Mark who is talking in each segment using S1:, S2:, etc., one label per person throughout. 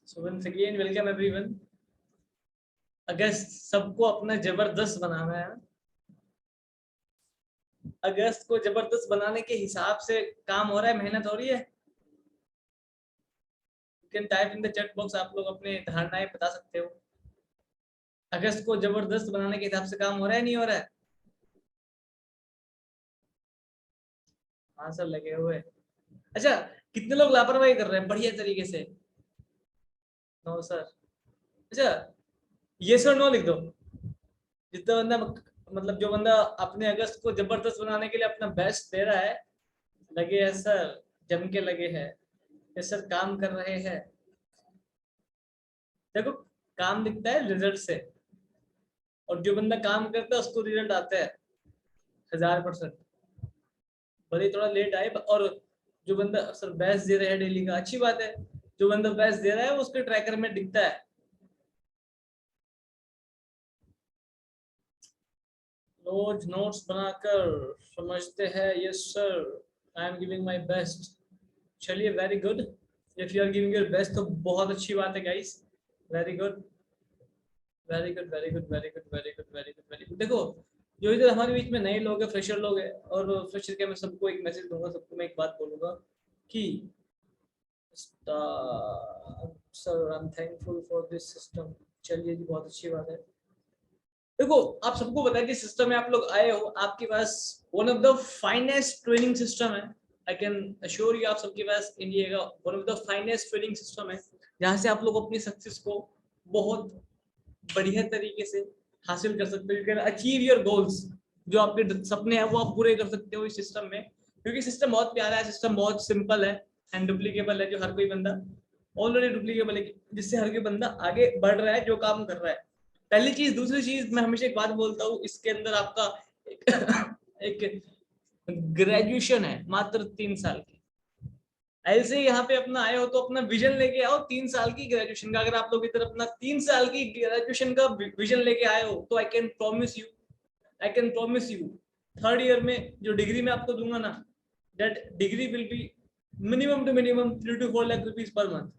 S1: So once again, welcome everyone. अगस्त सबको अपना जबरदस्त बनाना है। अगस्त को जबरदस्त बनाने के हिसाब से काम हो रहा है, मेहनत हो रही है। You can type in the chat box, आप लोग अपने धारणाएं बता सकते हो। अगस्त को जबरदस्त बनाने के हिसाब से काम हो रहा है, नहीं हो रहा है? हाँ सर, लगे हुए। अच्छा, कितने लोग लापरवाही कर रहे हैं बढ़िया तरीके से? No sir. अच्छा, ये सर नो लिख दो। जितना बंदा मतलब जो बंदा अपने अगस्त को जबरदस्त बनाने के लिए अपना बेस्ट दे रहा है, लगे है सर, जम के लगे हैं। ये सर काम कर रहे हैं। देखो, काम दिखता है रिजल्ट से, और जो बंदा काम करता है उसको रिजल्ट आता है 1000%। भले ही थोड़ा लेट आए, और जो बंदा सर बेस्ट दे रहा है डेली का, अच्छी बात है। जो बंदा बेस्ट दे रहा है उसके ट्रैकर में दिखता है। रोज नोट्स बनाकर समझते हैं, yes sir, I am giving my best. चलिए, very good. If you are giving your best तो बहुत अच्छी बात है guys. Very good, very good, very good, very good, very good, very good, very good. देखो, जो इधर हमारे बीच में नए लोग हैं, फ्रेशर लोग हैं, और फ्रेशर के मैं सबको एक मैसेज दूंगा, सबको मैं एक बात बोलूंगा कि sir, I am thankful for this system. चलिए जी, बहुत अच्छी बात है। देखो, आप सबको बताया कि सिस्टम में आप लोग आए हो, आपके पास one of the finest training system है। आई कैन अश्योर यू, आप सबके पास इंडिया का one of the finest training system है, जहाँ से आप लोग अपनी सक्सेस को बहुत बढ़िया तरीके से हासिल कर सकते हो। You can achieve your goals. जो आपके सपने हैं वो आप पूरे कर सकते हो इस सिस्टम में, क्योंकि सिस्टम बहुत प्यारा है, सिस्टम बहुत सिंपल है एंड डुप्लीकेबल है। जो हर कोई बंदा ऑलरेडी डुप्लीकेबल है, जिससे हर कोई बंदा आगे बढ़ रहा है जो काम कर रहा है। पहली चीज। दूसरी चीज, मैं हमेशा एक बात बोलता हूँ, इसके अंदर आपका एक ग्रेजुएशन है मात्र 3 साल की। ऐसे यहाँ पे अपना आए हो तो अपना विजन लेके आओ 3 साल की ग्रेजुएशन का। अगर आप लोग इधर अपना 3 साल की ग्रेजुएशन का विजन लेके आए हो तो I can promise you, third year में जो डिग्री मैं आपको दूंगा ना, that degree will be minimum two minimum 3 to 4 lakh rupees per month.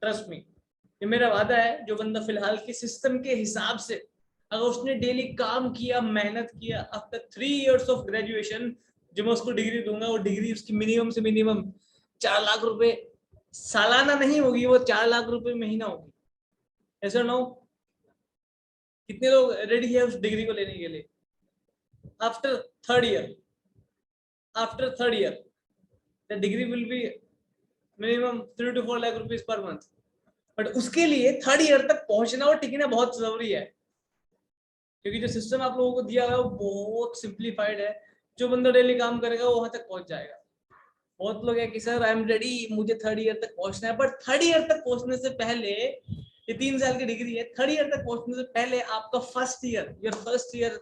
S1: Trust me, ये मेरा वादा है। जो बंदा फिलहाल के सिस्टम के हिसाब से अगर उसने डेली काम किया, मेहनत किया, आफ्टर 3 years ऑफ ग्रेजुएशन, जो मैं उसको डिग्री दूंगा, वो डिग्री उसकी मिनिमम से मिनिमम 4 लाख रुपए सालाना नहीं होगी, वो 4 लाख रुपए महीना होगी। ऐसा नो, कितने लोग रेडी है उस डिग्री को लेने के लिए? After third year, the degree will be minimum 3 to 4 lakh rupees per month. But उसके लिए थर्ड ईयर तक पहुंचना और टिकना बहुत जरूरी है, क्योंकि जो सिस्टम आप लोगों को दिया है वो बहुत सिंप्लीफाइड है। जो बंदा डेली काम करेगा वो वहां तक पहुंच जाएगा। बहुत लोग है कि सर आई एम रेडी, मुझे थर्ड ईयर तक पहुंचना है, बट थर्ड ईयर तक पहुंचने से पहले, ये 3 साल की डिग्री है, थर्ड ईयर तक पहुंचने से पहले आपका first year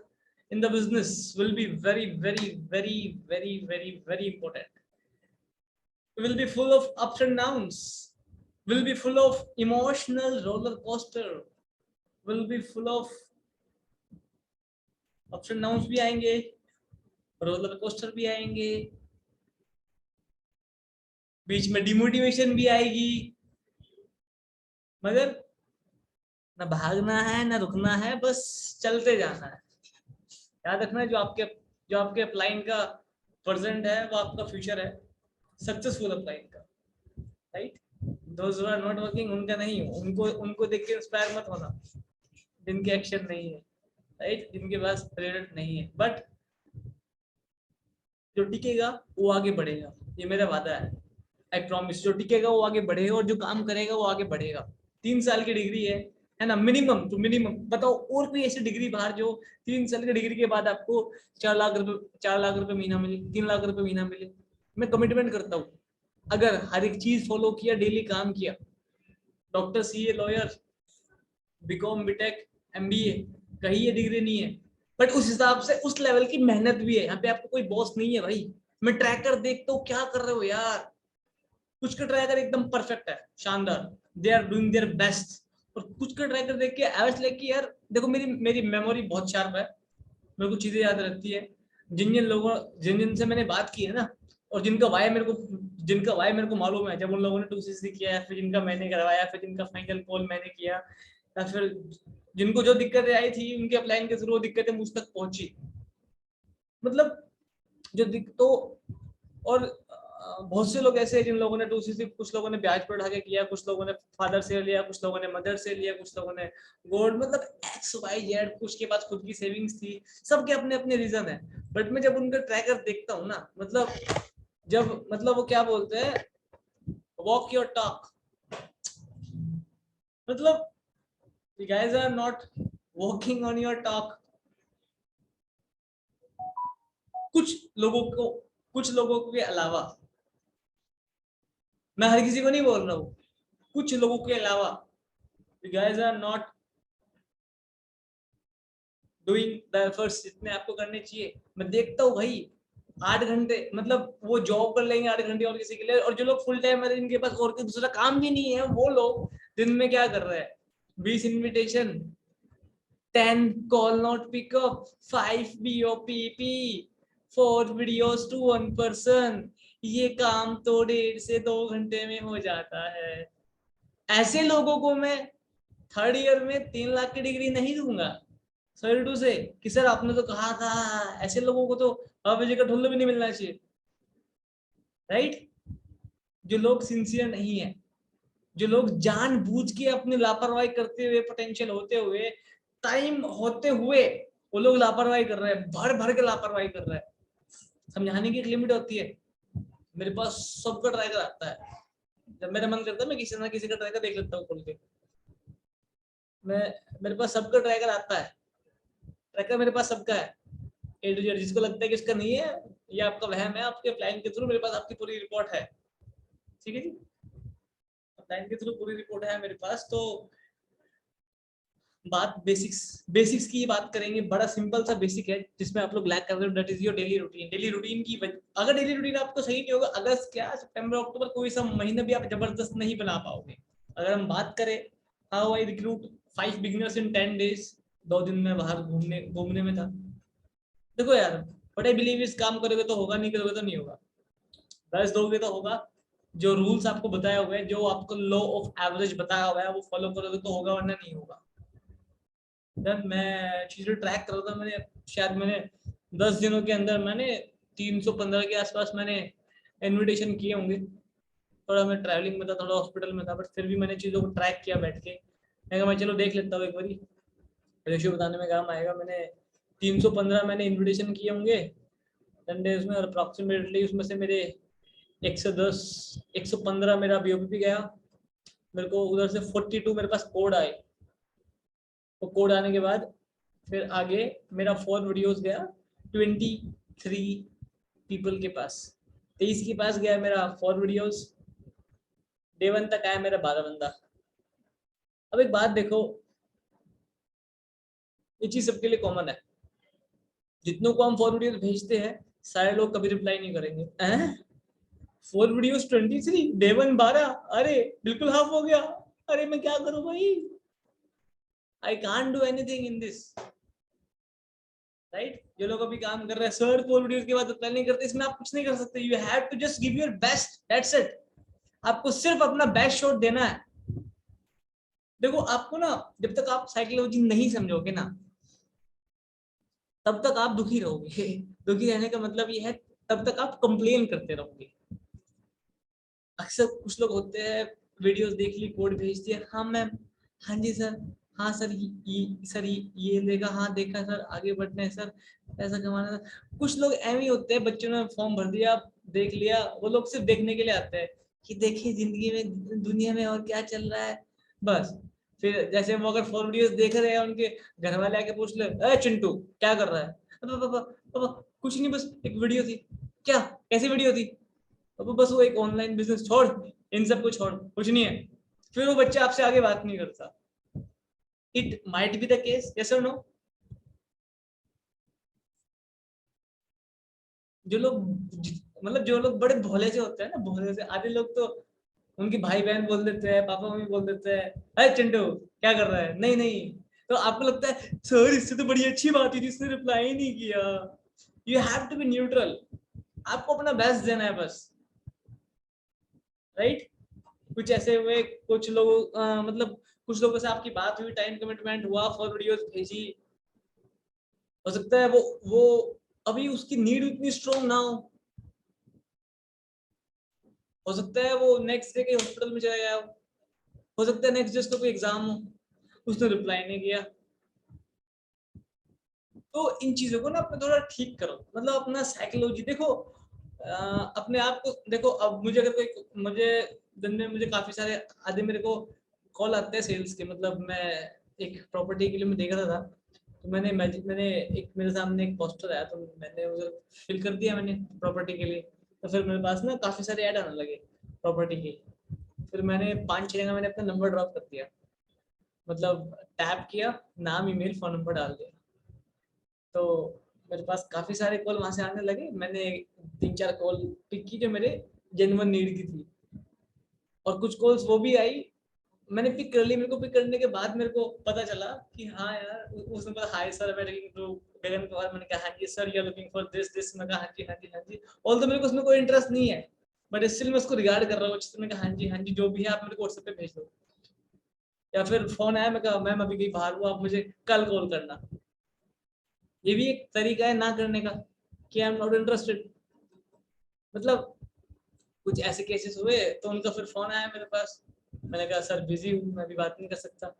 S1: in the business will be very very very very very very important. Will be full of ups and downs, will be full of emotional roller coaster, will be full of ups and downs भी आएंगे, roller coaster भी आएंगे, बीच में demotivation भी आएगी, मगर ना भागना है ना रुकना है, बस चलते जाना है। याद रखना, जो आपके अपलाइन का प्रेजेंट है वो आपका फ्यूचर है, सक्सेसफुल अपलाइन का। Right? Those who are not working, उनका नहीं हो, उनको उनको देख के इंस्पायर मत होना जिनके एक्शन नहीं है, राइट, जिनके पास प्रेरणा नहीं है। बट जो टिकेगा वो आगे बढ़ेगा, ये मेरा वादा है। आई प्रॉमिस, जो टिकेगा वो आगे बढ़ेगा, और जो काम करेगा वो आगे बढ़ेगा। 3 साल की डिग्री है ना, मिनिमम टू मिनिमम। बताओ और कोई ऐसी डिग्री बाहर जो 3 साल की डिग्री के बाद आपको 4 लाख रुपए महीना मिले, 3 लाख रुपए महीना मिले? मैं कमिटमेंट करता हूँ, अगर हर एक चीज फॉलो किया, डेली काम किया, doctor, CA, lawyer, BCom, BTech, MBA, कहीं ये डिग्री नहीं है, बट उस हिसाब से उस लेवल की मेहनत भी है। यहाँ पे आपको कोई बॉस नहीं है भाई। मैं ट्रैकर देखता हूँ, क्या कर रहे हो यार, कुछ का ट्रैकर एकदम परफेक्ट है, शानदार, they are doing their best. और कुछ का ट्रैकर देख के एवरेज लेके, यार देखो, मेरी मेरी मेमोरी बहुत शार्प है, मेरे को चीजें याद रहती है। जिन जिन से मैंने बात की है ना, और जिनका वाई मेरे को मालूम है, जब उन लोगों ने 2cc किया, या फिर जिनका मैंने करवाया, फिर जिनका फाइनल कॉल मैंने किया, या फिर जिनको जो दिक्कतें आई थी उनके अपलाइन के थ्रू वो दिक्कतें मुझ तक पहुंची। मतलब तो और बहुत से लोग ऐसे हैं जिन लोगों ने 2cc, कुछ लोगों ने ब्याज पर उठा के किया, कुछ लोगों ने फादर से लिया, कुछ लोगों ने मदर से लिया, कुछ लोगों ने गोल्ड, मतलब XYZ, कुछ के पास खुद की सेविंग्स थी, सबके अपने अपने रीजन है। बट मैं जब उनका ट्रैकर देखता हूँ ना, मतलब वो क्या बोलते हैं, वॉक योर टॉक, मतलब you guys are not walking on your talk। कुछ लोगों के अलावा, मैं हर किसी को नहीं बोल रहा हूँ, कुछ लोगों के अलावा you guys are not doing the efforts जितने आपको करने चाहिए। मैं देखता हूँ भाई 8 घंटे, मतलब वो जॉब कर लेंगे 8 घंटे और किसी के लिए, और जो लोग फुल टाइम है जिनके पास और दूसरा काम भी नहीं है, वो लोग दिन में क्या कर रहे हैं, 20 invitation, 10 call not pick up, 5 BOPP, 4 videos to 1 person। ये काम तो 1.5 से 2 घंटे में हो जाता है। ऐसे लोगों को मैं थर्ड ईयर में 3 लाख की डिग्री नहीं दूंगा सर टू से कि सर आपने तो कहा था। ऐसे लोगों को तो अवैध का ढुल्लू भी नहीं मिलना चाहिए, राइट। जो लोग सिंसियर नहीं है, जो लोग जानबूझ के अपनी लापरवाही करते हुए, पोटेंशियल होते हुए, टाइम होते हुए, वो लोग लापरवाही कर रहे हैं, भर भर के लापरवाही कर रहे हैं। समझाने की एक लिमिट होती है। मेरे पास सबका ट्राइकर आता है, जब मेरा मन करता है मैं किसी ना किसी का ट्राइकर देख लेता हूँ खोल के। मैं मेरे पास सबका ट्राइकर आता है, ट्रैकर मेरे पास सबका है A to Z। जिसको लगता है कि इसका नहीं है, ये आपका वहम है, आपके क्लाइंट के थ्रू मेरे पास आपकी पूरी रिपोर्ट है, ठीक है जी। क्लाइंट के थ्रू पूरी रिपोर्ट है मेरे पास। तो बात बेसिक्स की बात करेंगे, बड़ा सिंपल सा बेसिक है जिसमें आप लोग लैक कर रहे हो, that is your daily routine की अगर डेली रूटीन आपको सही नहीं होगा, अगस्त क्या सितंबर अक्टूबर कोई सा महीना भी आप जबरदस्त नहीं बना पाओगे। अगर हम बात करें how I recruit 5 beginners in 10 days, 2 दिन में बाहर घूमने में था। देखो यार, बट आई बिलीव इस काम करोगे तो होगा, नहीं करोगे तो नहीं होगा। बस दोगे तो होगा। जो रूल्स आपको बताया हुआ है, जो आपको लॉ ऑफ एवरेज बताया हुआ है, वो फॉलो करोगे तो होगा, वरना नहीं होगा। जब मैं चीजें ट्रैक कर रहा था, मैंने 10 दिनों के अंदर मैंने 315 के आसपास मैंने इनविटेशन किए होंगे। थोड़ा मैं ट्रैवलिंग में था, थोड़ा हॉस्पिटल में था, बट फिर भी मैंने चीज़ों को ट्रैक किया बैठ के। मैं चलो देख लेता हूँ एक बारी, रेशियो बताने में काम आएगा। मैंने 315 मैंने इन्विटेशन किए होंगे 10 days में, और अप्रॉक्सीमेटली उसमें से मेरे 110 115 मेरा BOPP गया। मेरे को उधर से 42 मेरे पास कोड आए। तो कोड आने के बाद फिर आगे मेरा 4 वीडियोस गया 23 पीपल के पास। 23 के पास गया मेरा 4 वीडियोस। डे 1 तक आया मेरा 12 बंदा। अब एक बात देखो, ये चीज सबके लिए कॉमन है। जितनों को हम 4 वीडियोस भेजते हैं, सारे लोग कभी रिप्लाई नहीं करेंगे। 4 वीडियोस 23, डे 1 12, अरे बिल्कुल हाफ हो गया। अरे मैं क्या करूं भाई, I can't do anything in this, right. जो लोग अभी काम कर रहे हैं, सर 4 वीडियोस के बाद रिप्लाई नहीं करते, इसमें आप कुछ नहीं कर सकते। You have to just give your best, that's it. आपको सिर्फ अपना बेस्ट शॉट देना है। देखो आपको ना, जब तक आप साइकोलॉजी नहीं समझोगे ना, तब तक आप दुखी रहोगे। दुखी रहने का मतलब ये है, तब तक आप कंप्लेन करते रहोगे। अक्सर कुछ लोग होते हैं, वीडियोस देख ली, कोड भेज दिया, हाँ मैम, हाँ जी सर, हाँ सर, ये देखा, हाँ देखा सर, आगे बढ़ना है सर, पैसा कमाना है। कुछ लोग ऐसे ही होते हैं, बच्चों ने फॉर्म भर दिया, देख लिया, वो लोग सिर्फ देखने के लिए आते हैं कि देखिए जिंदगी में, दुनिया में और क्या चल रहा है, बस। फिर जैसे वो अगर 4 वीडियोस देख रहे हैं, उनके घर वाले आके पूछ ले, अरे चिंटू क्या कर रहा है, पापा पापा पापा कुछ नहीं, बस एक वीडियो थी। क्या, कैसी वीडियो थी? अब बस वो एक ऑनलाइन बिजनेस, छोड़ इन सब को, छोड़, कुछ नहीं है। फिर वो बच्चा आपसे आगे बात नहीं करता। It might be the case, yes और नो। जो लोग मतलब जो लोग बड़े भोले से होते हैं ना, भोले से, आधे लोग तो उनकी भाई बहन बोल देते हैं, पापा मम्मी बोल देते हैं, अरे चिंटू क्या कर रहा है, नहीं नहीं। तो आपको लगता है सर इससे तो बड़ी अच्छी बात थी, जिसने रिप्लाई नहीं किया। You have to be neutral. आपको अपना बेस्ट देना है बस, राइट। कुछ ऐसे हुए, कुछ लोग मतलब कुछ लोगों से आपकी बात हुई, टाइम कमिटमेंट हुआ, फॉर वीडियोस भेजी, हो सकता है वो अभी उसकी नीड उतनी स्ट्रॉन्ग ना हो सकता है वो नेक्स्ट डे के हॉस्पिटल में चला गया हो सकता है नेक्स्ट डे उसका कोई एग्जाम हो, उसने रिप्लाई नहीं किया। तो इन चीजों को ना अपने थोड़ा ठीक करो, मतलब अपना साइकोलॉजी देखो, अपने आप को देखो। अब मुझे अगर कोई, मुझे दिन में मुझे काफी सारे आधे मेरे को कॉल आते हैं सेल्स के, मतलब मैं एक प्रॉपर्टी के लिए मैं देख रहा था, तो मैंने एक मेरे सामने एक पोस्टर आया, तो मैंने उधर फिल कर दिया मैंने प्रॉपर्टी के लिए। तो फिर मेरे पास ना काफी सारे ऐड आने लगे प्रॉपर्टी के। फिर मैंने 5-6 जगह मैंने अपना नंबर ड्रॉप कर दिया, मतलब टैप किया, नाम ईमेल फोन नंबर डाल दिया। तो मेरे पास काफी सारे कॉल वहां से आने लगे। मैंने 3-4 कॉल पिक की जो मेरे जेन्युइन नीड की थी, और कुछ कॉल्स वो भी आई, मैंने पिक कर ली। मेरे को पिक करने के बाद मेरे को पता चला कि हाँ यार, उसने बोला हाय सर, मैं लुकिंग टू गगन कुमार। मैंने कहा हाँ जी sir, you are looking for this this. मैं कहा हाँ जी हाँ जी हाँ जी। ऑल तो मेरे को उसमें कोई इंटरेस्ट नहीं है, बट स्टिल मैं उसको रिगार्ड कर रहा हूँ। मैंने कहा हाँ जी जो भी है आप मेरे को व्हाट्सएप पे भेज दो। या फिर फोन आया, मैं कहा मैम अभी कहीं बाहर हूँ, आप मुझे कल कॉल करना। ये भी एक तरीका है ना करने का, कि आई एम नॉट इंटरेस्टेड। मतलब कुछ ऐसे केसेस हुए तो उनका फिर फोन आया मेरे पास, मैंने कहा सर बिजी हूँ, मैं अभी बात नहीं कर सकता।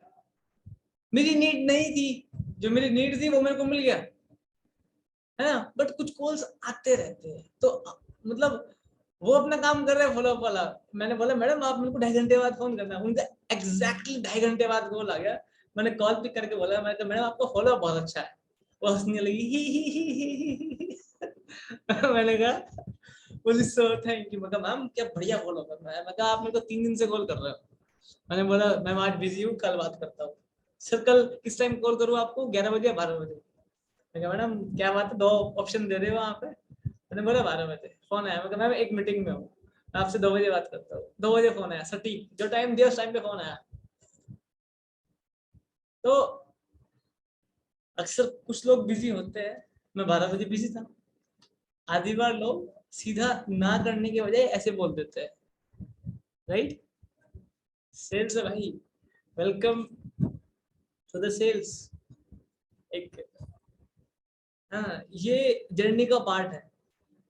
S1: मेरी नीड नहीं थी, जो मेरी नीड थी वो मेरे को मिल गया, है ना। बट कुछ कॉल्स आते रहते हैं, तो मतलब वो अपना काम कर रहे हैं फॉलोअप वाला। मैंने बोला मैडम आप मेरे को 2.5 घंटे बाद फोन करना। उनका एग्जैक्टली 2.5 घंटे बाद कॉल आ गया। मैंने कॉल पिक करके बोला, मैंने कहा मैडम आपका फॉलोअप बहुत अच्छा है। वो हंसने लगी मैंने कहा बोली सो थैंक यू। मैं कहा मैम क्या बढ़िया फॉलो करना है। मैं कहा आप मेरे को 3 दिन से कॉल कर रहे हो। मैंने बोला मैम आज बिजी हूँ, कल बात करता हूँ। सर कल किस टाइम कॉल करूँ आपको, 11 बजे या 12 बजे? मैं कहा मैडम क्या बात है, 2 ऑप्शन दे रहे हो वहाँ पे। मैंने बोला 12 बजे। फोन आया, मैं कहा मैम एक मीटिंग में हूँ, आपसे 2 बजे बात करता हूँ। 2 बजे फोन आया, सटीक जो टाइम दिया उस टाइम पे फोन आया। तो अक्सर कुछ लोग बिजी होते हैं, मैं 12 बजे बिजी था। आधी बार लोग सीधा ना करने के बजाय ऐसे बोल देते हैं, राइट। सेल्स है भाई, वेलकम टू द सेल्स। एक, हाँ ये जर्नी का पार्ट है।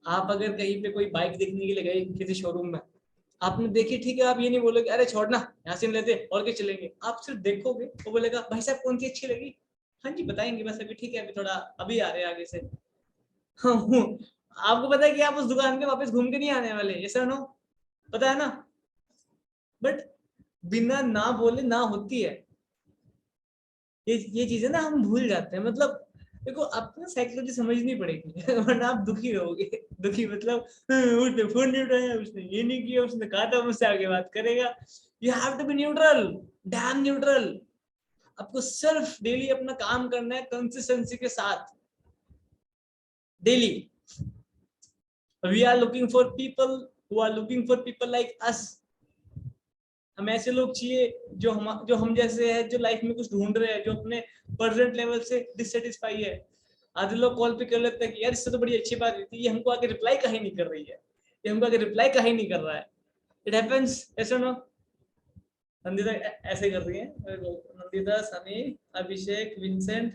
S1: आप अगर कहीं पे कोई बाइक देखने के लिए गए किसी शोरूम में, आपने देखी, ठीक है, आप ये नहीं बोलोगे अरे छोड़ना यहाँ से लेते और क्या चलेंगे। आप सिर्फ देखोगे, वो बोलेगा भाई साहब कौन सी अच्छी लगी, हाँ जी बताएंगे बस अभी, ठीक है अभी थोड़ा अभी आ रहे हैं आगे से। हाँ, आपको पता है कि आप उस दुकान पे वापस घूम के नहीं आने वाले, ऐसा नो, पता है ना। बट बिना ना बोले ना होती है। ये चीजें ना हम भूल जाते हैं। मतलब देखो आपको ना साइकोलॉजी समझनी पड़ेगी वरना आप दुखी रहोगे। दुखी मतलब उसने फोन नहीं उठाया, उसने ये नहीं किया, उसने कहा था मुझसे आगे बात करेगा। You have to be neutral, damn neutral. आपको सिर्फ डेली अपना काम करना है कंसिस्टेंसी के साथ, daily. We are looking for people who are looking for people like us. हम ऐसे लोग चाहिए जो हम जैसे है, जो लाइफ में कुछ ढूंढ रहे हैं, जो अपने प्रेजेंट लेवल से डिससेटिस्फाई है। आधे लोग कॉल पे कर लेते हैं कि यार इससे तो बड़ी अच्छी बात थी, ये हमको आगे रिप्लाई काहे नहीं कर रही है, ये हमको आगे रिप्लाई काहे नहीं कर रहा है। इट हैपेंस, ऐसा ना। नंदिता ऐसे कर रही है, नंदिता, सनी, अभिषेक, विंसेंट,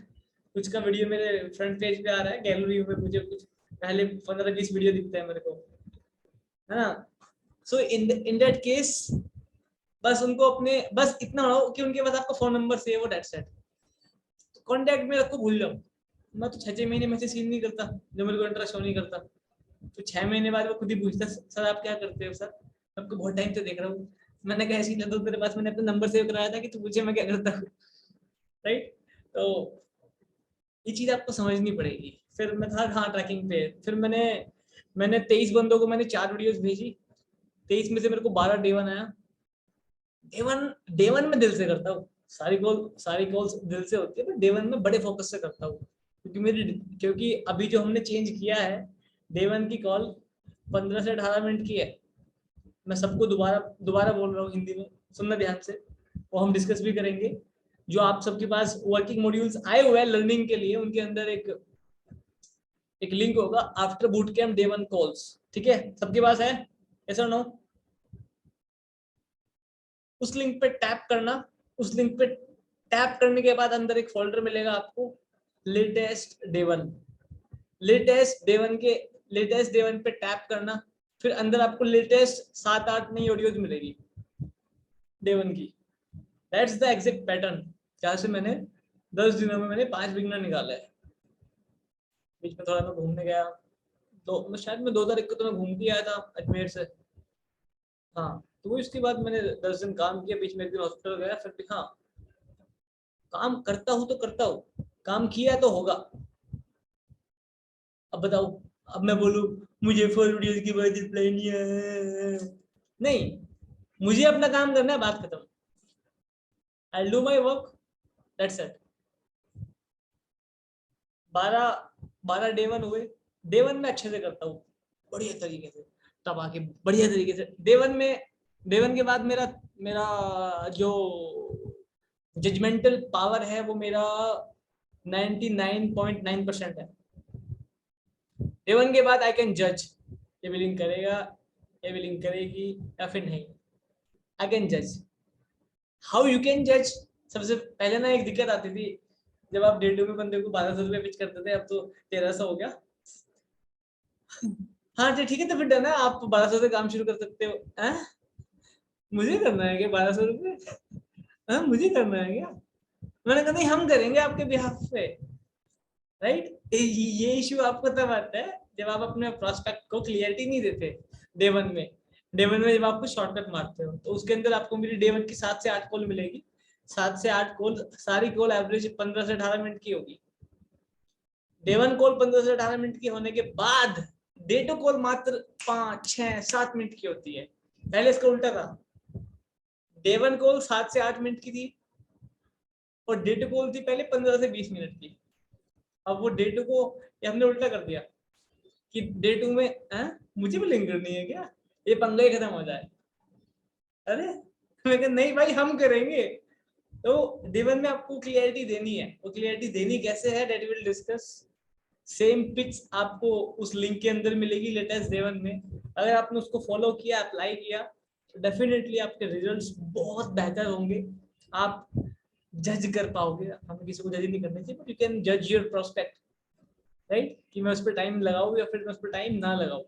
S1: कुछ का वीडियो मेरे फ्रंट पेज पे आ रहा है, गैलरी में मुझे कुछ पहले 15-20 वीडियो दिखते हैं मेरे को, है ना। सो इन दैट केस बस उनको अपने बस इतना हो कि उनके पास आपका फोन नंबर सेव हो, डेट्स इट। कॉन्टेक्ट में रखो, भूल जाओ। मैं तो 6-6 महीने में से सीन नहीं करता, जो मेरे को इंटरेस्ट हो नहीं करता। तो 6 महीने बाद वो खुद ही पूछता सर आप क्या करते हो सर, आपको बहुत टाइम से देख रहा हूँ। मैंने कहा ऐसी तो तेरे पास मैंने अपना नंबर सेव कराया था कि तू पूछे मैं क्या करता हूँ, राइट। तो ये चीज आपको समझनी पड़ेगी। फिर मैं था हाँ ट्रैकिंग पे, फिर मैंने 23 बंदों को मैंने 4 वीडियोस भेजी। 23 में से मेरे को 12 डे 1 आया। डे वन में दिल से करता हूँ, सारी कॉल्स दिल से होती है, पर डे 1 में बड़े फोकस से करता हूँ। क्योंकि अभी जो हमने चेंज किया है, डे 1 की कॉल 15 से 18 मिनट की है। मैं सबको दोबारा दोबारा बोल रहा हूँ हिंदी में, सुनना ध्यान से। वो हम डिस्कस भी करेंगे। जो आप सबके पास वर्किंग मॉड्यूल्स आए हुए हैं लर्निंग के लिए, उनके अंदर एक एक लिंक होगा after boot camp day 1 calls, ठीक है, सबके पास है, ऐसा नो? उस लिंक पे टैप करना, उस लिंक पे टैप करने के बाद अंदर एक फोल्डर मिलेगा आपको, लेटेस्ट डे 1, लेटेस्ट डे 1 के लेटेस्ट डे 1 पे टैप करना, फिर अंदर आपको लेटेस्ट 7-8 नई ऑडियोज मिलेगी डे 1 की। दैट्स द एग्जैक्ट पैटर्न जहाँ से मैंने 10 दिनों में मैंने 5 बिगनर निकाला है। बीच में थोड़ा मैं घूमने गया, तो शायद मैं 2021 में घूम के आया था अजमेर से, हाँ, तो इसके बाद मैंने 10 दिन काम किया, बीच में एक दिन हॉस्पिटल गया, फिर भी हाँ काम करता हूँ तो करता हूँ, काम किया तो होगा। अब बताओ, अब मैं बोलूँ मुझे 4 वीडियोस की वजह रिप्लाई नहीं है, नहीं, मुझे अपना काम करना है, बात खत्म। I'll do my work, that's it। 12 day 1 हुए, डे 1 में अच्छे से करता हूँ, बढ़िया तरीके से, तब आके बढ़िया तरीके से डे 1 में, डे 1 के बाद मेरा मेरा जो जजमेंटल पावर है वो मेरा 99.9% है। डे 1 के बाद आई कैन जज ये विलिंग करेगा, ये विलिंग करेगी या फिर नहीं, आई कैन जज। हाउ यू कैन जज? सबसे पहले ना एक दिक्कत आती थी, जब आप डे 2 में बंदे को 1200 रुपये पिच करते थे, अब तो 1300 हो गया। हाँ ठीक है, तो फिर डन है, आप 1200 से काम शुरू कर सकते हो। मुझे करना है क्या 1200 रुपये? मुझे करना है क्या? मैंने कहा नहीं, हम करेंगे आपके बिहाफ पे, राइट। ये इशू आपको तब आता है जब आप अपने प्रोस्पेक्ट को क्लियरिटी नहीं देते डे 1 में। डे 1 में जब आपको शॉर्टकट मारते हो तो उसके अंदर आपको मेरी डे 1 की 7 से 8 कॉल मिलेगी, 7 से 8 कॉल, सारी कॉल एवरेज 15 से 18 मिनट की होगी। डे 1 कॉल 15 से 18 मिनट की होने के बाद डे 2 कॉल मात्र 5, 6, 7 मिनट की होती है। पहले इसका उल्टा था, डे 1 कॉल 7 से 8 मिनट की थी और डे 2 कॉल थी पहले 15 से 20 मिनट की। अब वो डे 2 को हमने उल्टा कर दिया कि डे 2 में मुझे भी लिंक करनी है क्या, ये पंगा ही खत्म हो जाए। अरे मैं कहा नहीं भाई, हम करेंगे। तो डे 1 में आपको क्लियरिटी देनी है, वो क्लियरिटी देनी कैसे है that will discuss. Same pitch आपको उस लिंक के अंदर मिलेगी लेटेस्ट डे 1 में, अगर आपने उसको फॉलो किया, अप्लाई किया, तो डेफिनेटली आपके रिजल्ट्स बहुत बेहतर होंगे। आप जज कर पाओगे, हमें किसी को जज नहीं करना चाहिए, बट यू कैन जज योर प्रोस्पेक्ट, राइट, कि मैं उस पर टाइम लगाऊं या फिर मैं उस पर टाइम ना लगाऊं।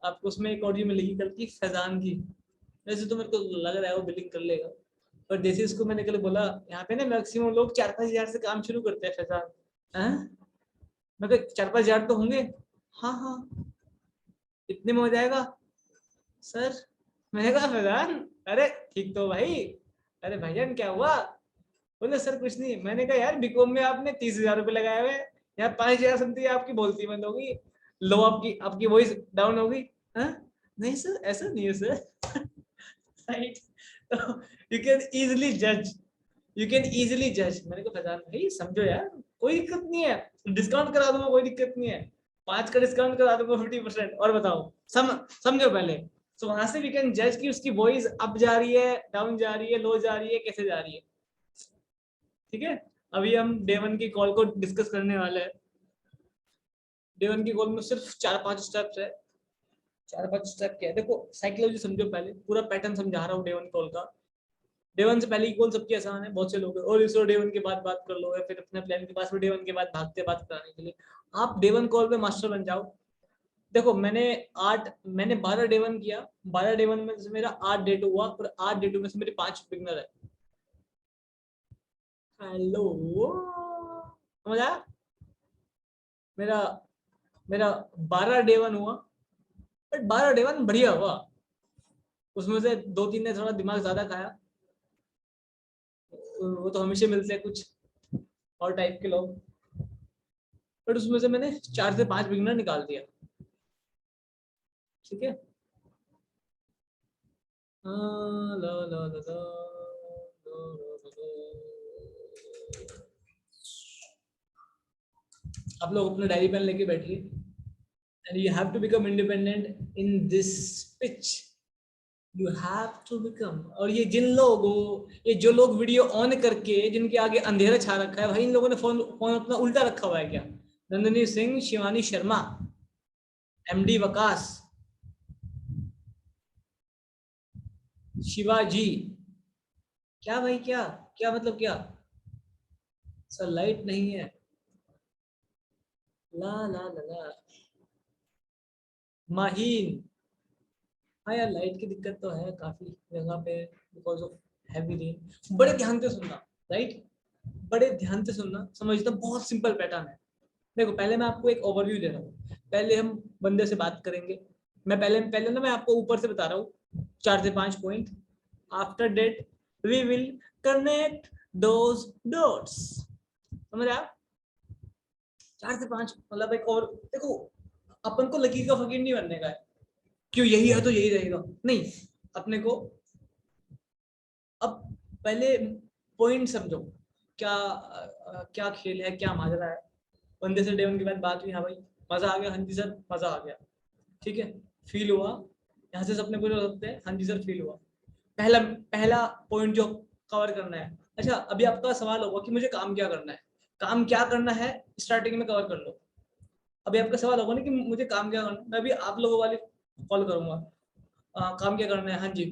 S1: आपको उसमें एक ऑडियो मिलेगी कल की फैजान की, वैसे तो मेरे को लग रहा है वो बिलिंग कर लेगा, पर जैसे इसको मैंने कल बोला, यहाँ पे ना मैक्सिमम लोग 4-5 हजार से काम शुरू करते हैं फैजान। मैं कहा 4-5 हजार तो होंगे, हाँ हाँ इतने में हो जाएगा सर। मैंने कहा फैजान, अरे ठीक तो भाई, अरे भाईजान क्या हुआ? बोले सर कुछ नहीं। मैंने कहा यार बीकॉम में आपने 30,000 रुपये लगाए हुए, यहाँ 5,000 समथिंग आपकी बोलती बंद होगी, लो आपकी आपकी वॉइस डाउन होगी। नहीं सर ऐसा नहीं है सर, राइट। तो यू कैन इजिली जज, यू कैन इजिली जज। मैंने कहा फैजान भाई समझो यार, कोई दिक्कत नहीं है, डिस्काउंट करा दूंगा, कोई दिक्कत नहीं है, 5 का डिस्काउंट करा दूंगा 50%। और बताओ समझो पहले। तो वहां से वी कैन जज कि उसकी वॉइस अप जा रही है, डाउन जा रही है, लो जा रही है, कैसे जा रही है। ठीक है, अभी हम डे 1 की कॉल को डिस्कस करने वाले हैं। डे 1 की कॉल में सिर्फ 4-5 स्टेप्स है। 4-5 स्टेप क्या है, देखो साइकोलॉजी समझो, पहले पूरा पैटर्न समझा रहा हूँ डे 1 कॉल का। डे 1 से पहले की कॉल सबकी आसान है, बहुत से लोग और इस डे 1 के बाद बात कर लो, या फिर अपने प्लान के पास में डे 1 के बाद भागते बात कराने के लिए। आप डे 1 कॉल पे मास्टर बन जाओ। देखो मैंने 12 डे 1 किया, 12 डे 1 में से मेरा 8 डे 2 हुआ, और 8 डे 2 में से मेरे 5 बिगनर है। हेलो, समझ आया? मेरा मेरा 12 डे 1 हुआ, बट 12 डे 1 बढ़िया हुआ। उसमें से 2-3 ने थोड़ा दिमाग ज्यादा खाया, वो तो हमेशा मिलते हैं कुछ और टाइप के लोग, बट उसमें से मैंने 4 से 5 बिगनर निकाल दिया। ठीक है, ला, ला, ला, ला, आप लोग अपना डायरी पेन लेके बैठिए, and you have to become independent in this pitch, you have to become. और ये जिन लोगों, ये जो लोग वीडियो ऑन करके जिनके आगे अंधेरा छा रखा है, भाई इन लोगों ने फोन फोन अपना उल्टा रखा हुआ है क्या? नंदिनी सिंह, शिवानी शर्मा, एमडी वकास, शिवाजी। क्या भाई, क्या क्या मतलब क्या? सर लाइट नहीं है। ला ला ला ला। माहीन। हाँ यार, लाइट की दिक्कत तो है काफी जगह पे, बिकॉज ऑफ हैवी रेन। बड़े ध्यान से सुनना, राइट? बड़े ध्यान से सुनना, समझना, बहुत सिंपल पैटर्न है। देखो, पहले मैं आपको एक ओवरव्यू दे रहा हूँ, पहले हम बंदे से बात करेंगे। मैं पहले पहले ना मैं आपको ऊपर से बता रहा हूँ 4 से 5 point. After that we will connect those dots. समझ आया? 4 से 5 मतलब एक और। देखो, अपन को लकीर का फकीर नहीं बनने का है, क्यों यही है तो यही रहेगा, नहीं। अपने को अब पहले पॉइंट समझो, क्या क्या खेल है, क्या माजरा है। बंदे से डे 1 के बाद बात हुई, हाँ भाई मजा आ गया, हाँ जी सर मजा आ गया, ठीक है, फील हुआ। यहाँ से सपने पूरे हो सकते हैं, हाँ जी सर फील हुआ। पहला पहला पॉइंट जो कवर करना है। अच्छा, अभी आपका सवाल होगा कि मुझे काम क्या करना है। काम क्या करना है स्टार्टिंग में कवर कर लो। अभी आपका सवाल होगा ना कि मुझे काम क्या करना है, मैं अभी आप लोगों वाली कॉल करूंगा। काम क्या करना है, हाँ जी।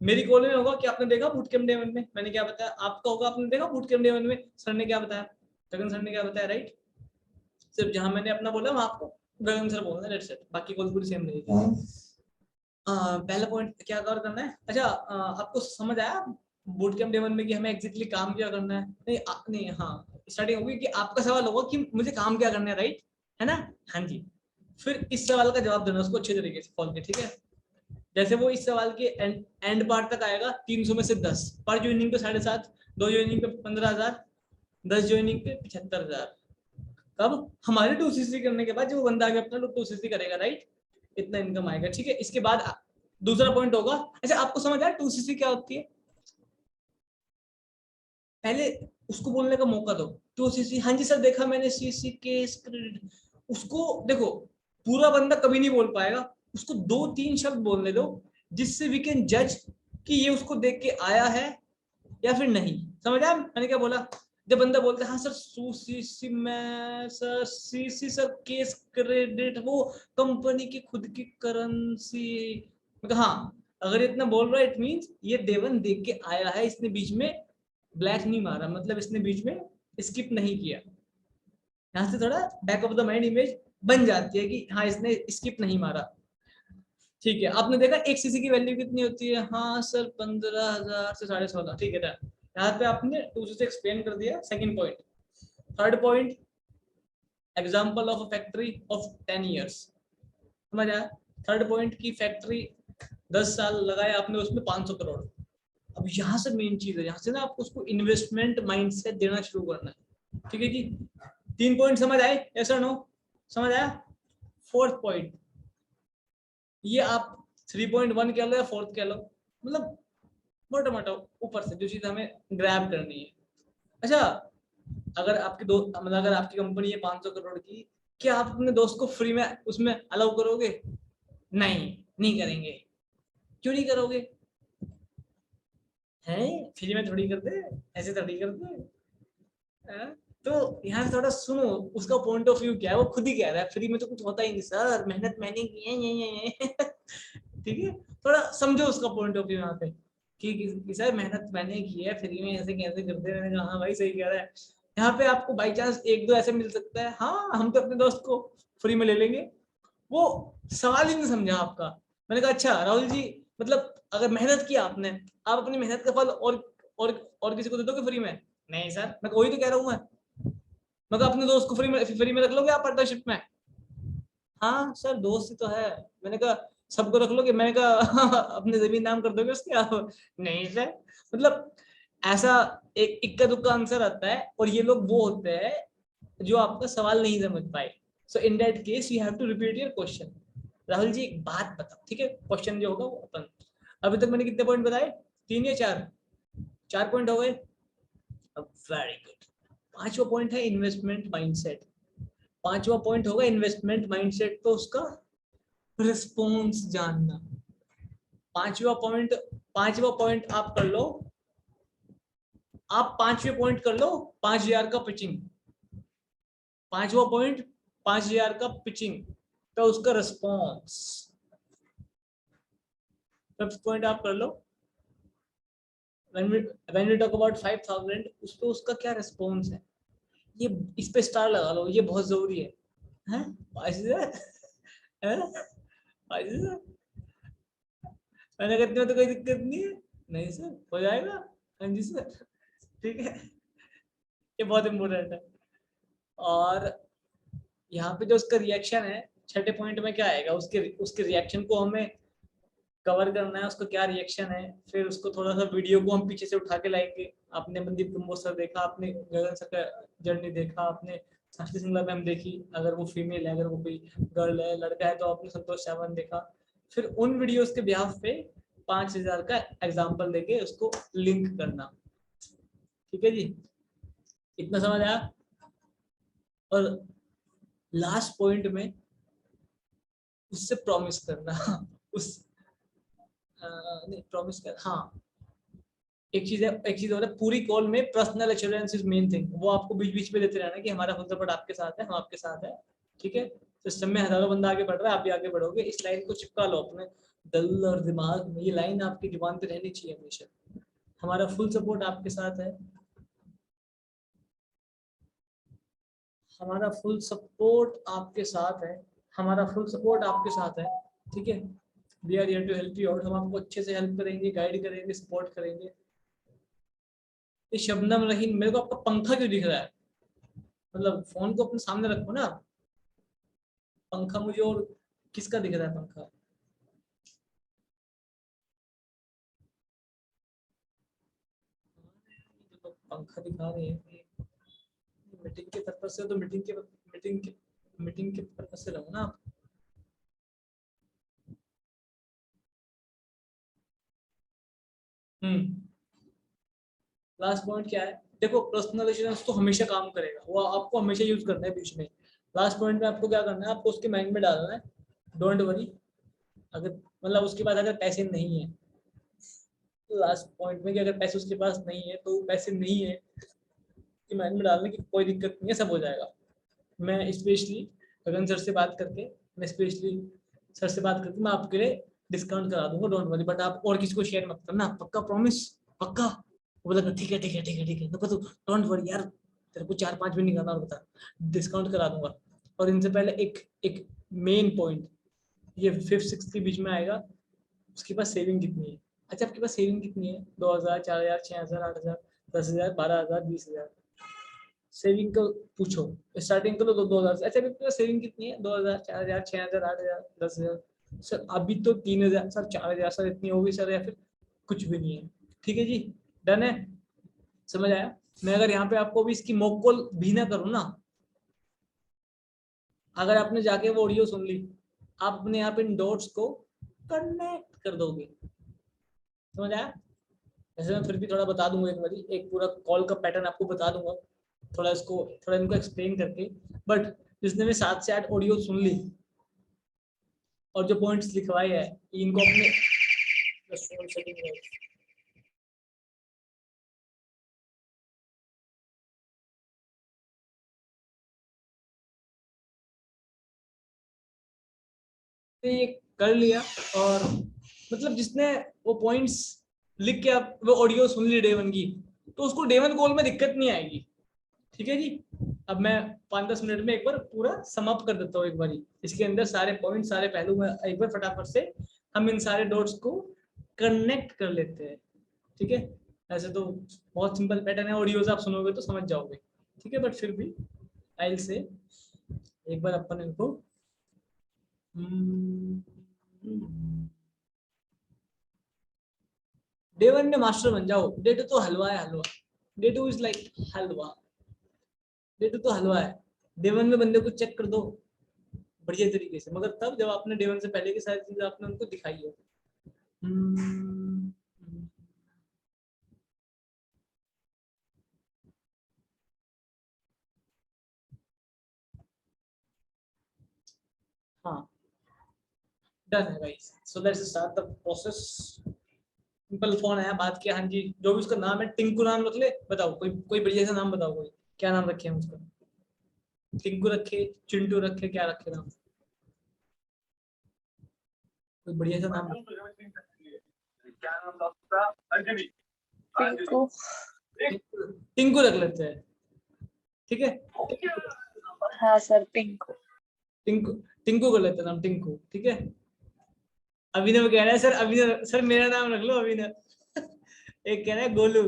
S1: मेरी कॉल में होगा कि आपने देखा बूट कैम्प डे 1 में मैंने क्या बताया, आपका होगा आपने देखा बूट कैम्प डे 1 में सर ने क्या बताया, गगन सर ने क्या बताया, राइट? सिर्फ जहां मैंने अपना बोला वहां आपको गगन सर बोलना है, दैट्स इट। बाकी कॉल पूरी सेम रहेगी। पहला पॉइंट क्या कवर करना है। अच्छा, आपको समझ आया बूट कैम्प डे 1 में कि हमें एग्जैक्टली काम क्या करना है? नहीं नहीं, हाँ। स्टार्टिंग होगी कि आपका सवाल होगा कि मुझे काम क्या करना है, राइट? है ना? हाँ जी। फिर इस सवाल का जवाब देना उसको अच्छे तरीके से कॉल के, ठीक है? जैसे वो इस सवाल के एंड पार्ट तक आएगा, 300 में से 10 पर ज्वाइनिंग पे 7.5, 2 ज्वाइनिंग पे 15,000, 10 ज्वाइनिंग पे 75,000। कब? हमारे 2cc करने के बाद जो बंदा आगे अपना लोग 2cc करेगा, राइट? इतना इनकम आएगा, ठीक है। इसके बाद दूसरा पॉइंट होगा। अच्छा, आपको समझ आया 2cc क्या होती है? पहले उसको बोलने का मौका दो। 2cc, हाँ जी सर देखा मैंने, सीसी केस क्रेडिट। उसको देखो, पूरा बंदा कभी नहीं बोल पाएगा, उसको 2-3 शब्द बोलने दो, जिससे वी कैन जज कि ये उसको देख के आया है या फिर नहीं। समझ आया मैंने क्या बोला? जब बंदा बोलता है हाँ सर सीसी में sir CC sir case credit, वो कंपनी की खुद की करेंसी। मैं कहा हाँ, अगर इतना बोल रहा है इट मींस ये देवन देख के आया है, इसने बीच में ब्लैक नहीं मारा, मतलब इसने बीच में स्किप नहीं किया। यहाँ से थोड़ा back of the mind image बन जाती है कि हाँ इसने स्किप नहीं मारा। ठीक है, आपने देखा 1 सीसी की वैल्यू कितनी होती है? हाँ सर 15,000 से 16,500, ठीक है। यहाँ पे आपने 2 से एक्सप्लेन कर दिया। Second point. Third point, example of a factory of 10 years. समझ आया? थर्ड पॉइंट की फैक्ट्री 10 साल लगाए आपने, उसमें 500 करोड़। अब यहाँ से मेन चीज है, यहाँ से ना आपको उसको इन्वेस्टमेंट माइंडसेट देना शुरू करना है, ठीक है जी? 3 पॉइंट समझ आए? यस और नो? समझ आया? फोर्थ पॉइंट, ये आप 3.1 कह लो या फोर्थ कह लो, मतलब मोटा मोटा ऊपर से जो चीज हमें ग्रैब करनी है। अच्छा, अगर आपके दोस्त, मतलब अगर आपकी कंपनी है 500 करोड़ की, क्या आप अपने दोस्त को फ्री में उसमें अलाउ करोगे? नहीं, नहीं करेंगे। क्यों नहीं करोगे? हैं, फ्री में थोड़ी करते, ऐसे थोड़ी करते हैं। तो यहाँ से थोड़ा सुनो, उसका पॉइंट ऑफ व्यू क्या है। वो खुद ही कह रहा है फ्री में तो कुछ होता ही नहीं सर, मेहनत मैंने की है ये ठीक है, थोड़ा समझो उसका पॉइंट ऑफ व्यू यहाँ पे कि सर मेहनत मैंने की है, फ्री में ऐसे कैसे करते हैं। मैंने कहा हाँ भाई सही कह रहा है। यहाँ पे आपको बाई चांस 1-2 ऐसे मिल सकता है, हाँ हम तो अपने दोस्त को फ्री में ले लेंगे। वो सवाल ही नहीं समझा आपका। मैंने कहा अच्छा राहुल जी, मतलब अगर मेहनत की आपने, आप अपनी मेहनत का फल और किसी को दे दोगे फ्री में? नहीं सर, मैं वही तो कह रहा हूँ मैं कहा अपने दोस्त को फ्री में रख लोगे आप पार्टनरशिप में? हाँ सर दोस्त ही तो है। मैंने कहा सबको रख लोगे? मैंने कहा अपने जमीन नाम कर दोगे उसके आप? नहीं सर, मतलब ऐसा एक इक्का दुक्का आंसर आता है, और ये लोग वो होते हैं जो आपका सवाल नहीं समझ पाए। So in that case you have to repeat your question. Rahul ji एक बात बताओ, ठीक है? क्वेश्चन जो होगा वो अपन, अभी तक मैंने कितने पॉइंट बताए? 3 या 4? 4 पॉइंट हो गए। Very good. पांचवा पॉइंट है इन्वेस्टमेंट माइंडसेट। पांचवा पॉइंट होगा इन्वेस्टमेंट माइंडसेट तो उसका रिस्पॉन्स जानना। पांचवा पॉइंट, पांचवा पॉइंट आप कर लो, आप 5वें पॉइंट कर लो 5,000 का पिचिंग। 5वां पॉइंट 5,000 का पिचिंग, तो उसका रिस्पॉन्स, फिफ्थ पॉइंट आप कर लो, when we talk about 5,000, उस पे उसका क्या रिस्पॉन्स है, ये इस पे स्टार लगा लो, ये बहुत जरूरी है। हैं 5,000 हैं 5,000, मैंने कहते में तो कोई दिक्कत नहीं है, नहीं सर हो जाएगा, हाँ जी सर, ठीक है, ये बहुत इंपॉर्टेंट है। और यहाँ पे जो उसका रिएक्शन है, छठे पॉइंट में क्या आएगा, उसके उसके रिएक्शन को हमें कवर करना है, उसका क्या रिएक्शन है, फिर उसको थोड़ा सा वीडियो को हम पीछे से उठा के लाएंगे। आपने मनदीप कम्बोज सर देखा, आपने गगन सर का जर्नी देखा, आपने साक्षी सिंगला मैम देखी, अगर वो फीमेल है, अगर वो कोई गर्ल है, लड़का है तो आपने संतोष सावंत देखा। फिर उन वीडियोस के बिहाफ पे 5,000 का एग्जाम्पल देके उसको लिंक करना। ठीक है जी, इतना समझ आया। और लास्ट पॉइंट में उससे प्रॉमिस करना उस नहीं प्रॉमिस कर, हाँ एक चीज है, एक चीज और है, पूरी कॉल में personal assurance is main thing, वो आपको बीच बीच में देते रहना कि हमारा फुल सपोर्ट आपके साथ है, हम आपके साथ है। ठीक है, सिस्टम में हजारों बंदा आगे बढ़ रहा है, आप भी आगे बढ़ोगे, इस लाइन को चिपका लो अपने दिल और दिमाग में, ये लाइन आपकी जुबान पे रहनी चाहिए हमेशा, हमारा फुल सपोर्ट आपके साथ है, हमारा फुल सपोर्ट आपके साथ है, हमारा फुल सपोर्ट आपके साथ है। ठीक है, we are here to help you out, हम आपको अच्छे से हेल्प करेंगे, गाइड करेंगे, सपोर्ट करेंगे। ये शबनम रहीम, मेरे को आपका पंखा क्यों दिख रहा है, मतलब फोन को अपने सामने रखो ना, पंखा मुझे और किसका दिख रहा है पंखा, पंखा दिखा रहे हैं, मीटिंग के पर्पज से, तो मीटिंग के पर्पज से रहो ना आप। लास्ट पॉइंट क्या है, देखो पर्सनल एश्योरेंस तो हमेशा काम करेगा, वो आपको हमेशा यूज करना है बीच में। लास्ट पॉइंट में आपको क्या करना है, आपको उसके माइंड में डालना है, डोंट वरी, अगर मतलब उसके पास अगर पैसे नहीं है, लास्ट पॉइंट में कि अगर पैसे उसके पास नहीं है तो पैसे नहीं है कि माइंड में डालने की कोई दिक्कत नहीं है, सब हो जाएगा। मैं स्पेशली गगन सर से बात करके, मैं स्पेशली सर से बात करके मैं आपके लिए डिस्काउंट करा दूंगा, डोंट वरी, बट आप और किसी को शेयर मत करना, पक्का प्रॉमिस, पक्का। वो बोला ठीक है ठीक है ठीक है ठीक है, तो डोंट वरी यार, तेरे को 4-5 भी नहीं करना, और बता, डिस्काउंट करा दूंगा। और इनसे पहले एक एक मेन पॉइंट, ये 5th 6th के बीच में आएगा, उसके पास सेविंग कितनी है। अच्छा आपके पास सेविंग कितनी है, 2,000, 4,000, 6,000, 8,000, 10,000, 12,000, 20,000, सेविंग को पूछो, स्टार्टिंग करो 2,000 से। अच्छा आपके पास सेविंग कितनी है, 2,000, 4,000, 6,000, 8,000, 10,000, सर अभी तो 3,000 सर, 4,000 सर, इतनी होगी सर, या फिर कुछ भी नहीं है। ठीक है जी, डन है, समझ आया। मैं अगर यहाँ पे आपको भी इसकी मॉक कॉल भी ना करूँ ना, अगर आपने जाके वो ऑडियो सुन ली, आप अपने यहाँ पे इन डॉट्स को कनेक्ट कर दोगे, समझ आया। वैसे मैं फिर भी थोड़ा बता दूंगा, एक बारी एक पूरा कॉल का पैटर्न आपको बता दूंगा, थोड़ा इसको थोड़ा इनको एक्सप्लेन करके। बट जिसने भी 7 से 8 ऑडियो सुन ली और जो पॉइंट्स लिखवाए हैं, इनको अपने ये कर लिया, और मतलब जिसने वो पॉइंट्स लिख के आप वो ऑडियो सुन ली डे 1 की, तो उसको डे 1 कॉल में दिक्कत नहीं आएगी। ठीक है जी, अब मैं 5-10 मिनट में एक बार पूरा समअप कर देता हूँ, एक बार इसके अंदर सारे पॉइंट, सारे पहलू में एक बार फटाफट से हम इन सारे डॉट्स को कनेक्ट कर लेते हैं। ठीक है, ऐसे तो बहुत सिंपल पैटर्न है, ऑडियोज आप सुनोगे तो समझ जाओगे। ठीक है, बट फिर भी आई से एक बार अपन इनको डे 1 में मास्टर बन जाओ, डे 2 तो हलवा है, हलवा, डे 2 इज लाइक हलवा, डे 2 तो हलवा है। डे 1 में बंदे को चेक कर दो बढ़िया तरीके से, मगर तब जब आपने डे 1 से पहले की सारी चीजें आपने उनको दिखाई हो। हम्म, हाँ डन है guys, so let's start the process. Simple phone आया, बात किया, हाँ जी, जो भी उसका नाम है, टिंकू नाम रख ले, बताओ कोई कोई बढ़िया सा नाम बताओ, कोई क्या नाम रखे हैं उसका। टिंकू रखे, चिंटू रखे, क्या रखे नाम? कोई बढ़िया सा नाम।
S2: टिंकू।
S1: टिंकू रख लेते हैं, ठीक है।
S2: हाँ सर, टिंकू।
S1: टिंकू, टिंकू कर लेते हैं नाम, टिंकू, ठीक है। अभिनव कह रहा है सर, अभिनव सर मेरा नाम रख लो अभिनव। एक कह रहा है गोलू,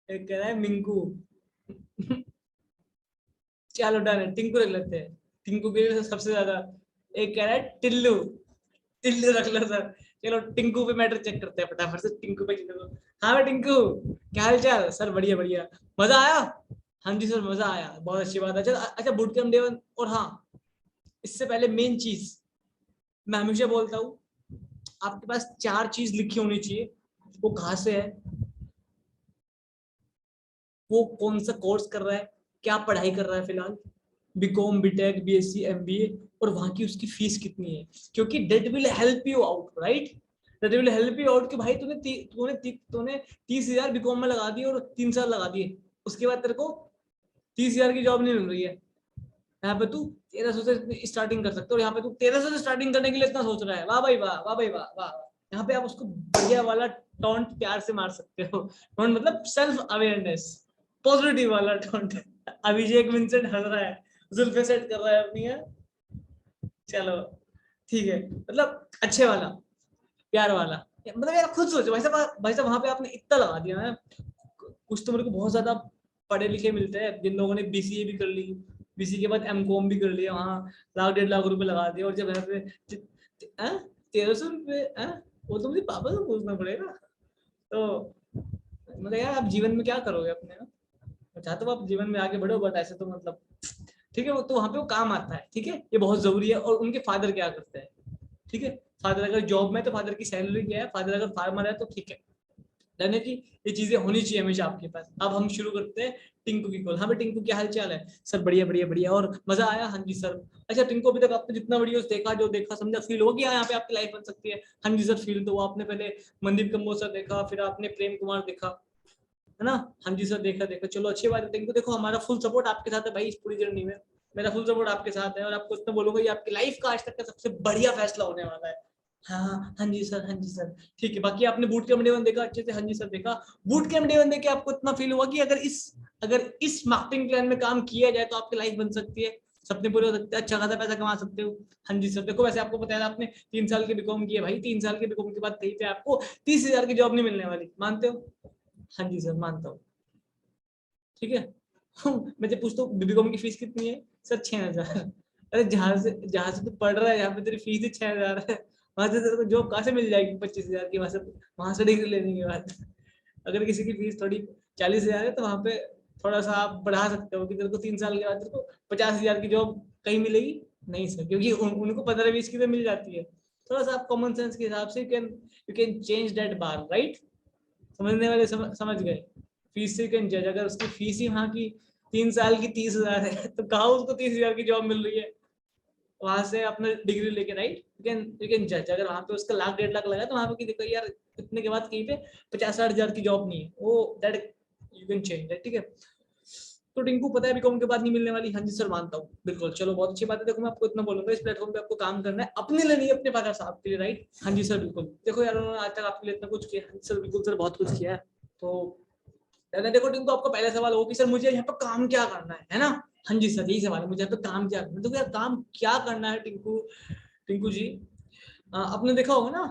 S1: एक कह रहा है मिंकू। चलो डन है, टिंकू रख लेते हैं, टिंकू के लिए सबसे ज्यादा। एक कह रहा है टिल्लू, टिल्लू रख लो सर। चलो टिंकू पे मैटर चेक करते हैं फटाफट से, टिंकू पे चलो। हाँ भाई टिंकू, क्या हाल चाल सर? बढ़िया बढ़िया, मजा आया? हाँ जी सर मजा आया, बहुत अच्छी बात है। अच्छा अच्छा, बूट कैंप डे 1, और हाँ इससे पहले मेन चीज मैं हमेशा बोलता हूँ, आपके पास 4 चीज लिखी होनी चाहिए। वो कहाँ से है, वो कौन सा कोर्स कर रहा है, क्या पढ़ाई कर रहा है फिलहाल, बीकॉम, बीटेक, बीएससी, एमबीए, और वहां की उसकी फीस कितनी है। क्योंकि that will help you out, right? That will help you out कि भाई तूने 30,000 बीकॉम में लगा दिए और 3 साल लगा दिए, उसके बाद तेरे को 30,000 की जॉब नहीं मिल रही है। यहाँ पे तू 1300 से स्टार्टिंग कर सकते हो, यहाँ पे तू 1300 से स्टार्टिंग करने के लिए इतना सोच रहा है, वाह भाई वाह, वाह भाई वाह, वाह। यहाँ पे आप उसको बढ़िया वाला टॉन्ट प्यार से मार सकते हो। टॉन्ट मतलब सेल्फ अवेयरनेस, पॉजिटिव वाला टॉन्ट। अभिषेक विंसेंट हंस रहा है, जुल्फे सेट कर रहा है अपनी है। चलो ठीक है, मतलब अच्छे वाला, प्यार वाला। मतलब यार खुद सोचो भाई साहब, भाई साहब वहां पे आपने इतना लगा दिया है। कुछ तो मेरे को बहुत ज्यादा पढ़े लिखे मिलते हैं जिन लोगों ने बीसीए भी कर ली, बीसीए के बाद एमकॉम भी कर लिया, वहाँ 1,00,000 1,50,000 रुपए लगा दिए, और जब यहाँ पे 1,300 रुपए, वो तो मुझे पापा से पूछना पड़ेगा। तो मतलब यार आप जीवन में क्या करोगे अपने ना, चाहते हो आप जीवन में आगे बढ़ो, बट ऐसे तो मतलब ठीक है। वो तो वहां पे वो काम आता है, ठीक है, ये बहुत जरूरी है। और उनके फादर क्या करते हैं, ठीक है। फादर अगर जॉब में, तो फादर की सैलरी क्या है, फादर अगर फार्मर है तो ठीक है, यानी कि ये चीजें होनी चाहिए हमेशा आपके पास। अब हम शुरू करते हैं टिंकू की कॉल। हाँ भाई टिंकू, क्या हाल चाल है सर? बढ़िया बढ़िया बढ़िया, और मजा आया? हाँ जी सर। अच्छा टिंकू, अभी तक आपने जितना वीडियोस देखा, जो देखा समझा, फील हो गया यहाँ पे आपकी लाइफ बन सकती है? हाँ जी सर, फील तो आपने पहले मनदीप कम्बोज सर देखा, फिर आपने प्रेम कुमार देखा, है ना? हाँ जी सर, देखा देखा, चलो अच्छी बात है टिंकू। देखो हमारा फुल सपोर्ट आपके साथ है भाई, इस पूरी जर्नी में मेरा फुल सपोर्ट आपके साथ है। और आपको इतना बोलूंगा, ये आपकी लाइफ का आज तक का सबसे बढ़िया फैसला होने वाला है। हाँ हाँ जी सर, हाँ जी सर, ठीक है। बाकी आपने बूट कैंप डे 1 देखा अच्छे से? हाँ जी सर देखा। बूट कैंप डे 1 देख के आपको इतना फील हुआ कि अगर इस मार्केटिंग प्लान में काम किया जाए तो आपकी लाइफ बन सकती है, सपने पूरे हो सकते हैं, अच्छा खासा पैसा कमा सकते हो। हाँ जी सर देखो, वैसे आपको पता है आपने 3 साल के बीकॉम किए भाई, 3 साल के बीकॉम के बाद कहीं पे आपको 30,000 की जॉब नहीं मिलने वाली, मानते हो? हाँ जी सर मानता हूँ, ठीक है। मैं जब पूछता हूँ बीकॉम की फीस कितनी है सर? 6,000। अरे जहाँ से तू पढ़ रहा है, जहाँ पे तेरी फीस ही 6,000 है, वहां से तेरे को जॉब कहाँ से मिल जाएगी 25,000 की? वहां से डिग्री लेने के बाद अगर किसी की फीस थोड़ी 40,000 है, तो वहां पे थोड़ा सा आप बढ़ा सकते हो कि तेरे को 3 साल के बाद तेरे को 50,000 की जॉब कहीं मिलेगी। नहीं सर, क्योंकि उनको 15-20 की तो मिल जाती है। थोड़ा सा आप कॉमन सेंस के हिसाब से you can change that bar, right? समझने वाले समझ गए। फीस से कैन जज, अगर उसकी फीस ही वहाँ की 3 साल की 30,000 है, तो कहाँ उसको 30,000 की जॉब मिल रही है वहां से अपना डिग्री लेके, राइट? यू कैन जज। अगर वहां पे उसका 1,00,000 1,50,000 लगा, तो वहां पे देखो यार इतने के बाद कहीं पे 50-60 हजार की जॉब नहीं है, वो दैट यू कैन चेंज, ठीक है। तो टिंकू पता है बीकॉम के बाद नहीं मिलने वाली? हाँ जी सर मानता हूँ, बिल्कुल। चलो बहुत अच्छी बात है। देखो मैं आपको इतना बोलूंगा, इस प्लेटफॉर्म पे आपको काम करना है अपने लिए नहीं, अपने फादर साहब के लिए, राइट? हाँ जी सर बिल्कुल। देखो यार उन्होंने आज तक आपके लिए इतना कुछ किया। हाँ सर बिल्कुल सर, बहुत कुछ किया है। तो देखो टिंकू, आपका पहला सवाल हो कि सर मुझे यहाँ पे काम क्या करना है ना? हाँ जी सर, यही सवाल है, मुझे यहाँ पे काम क्या करना है। तो यार काम क्या करना है टिंकू, टिंकू जी, आपने देखा होगा ना,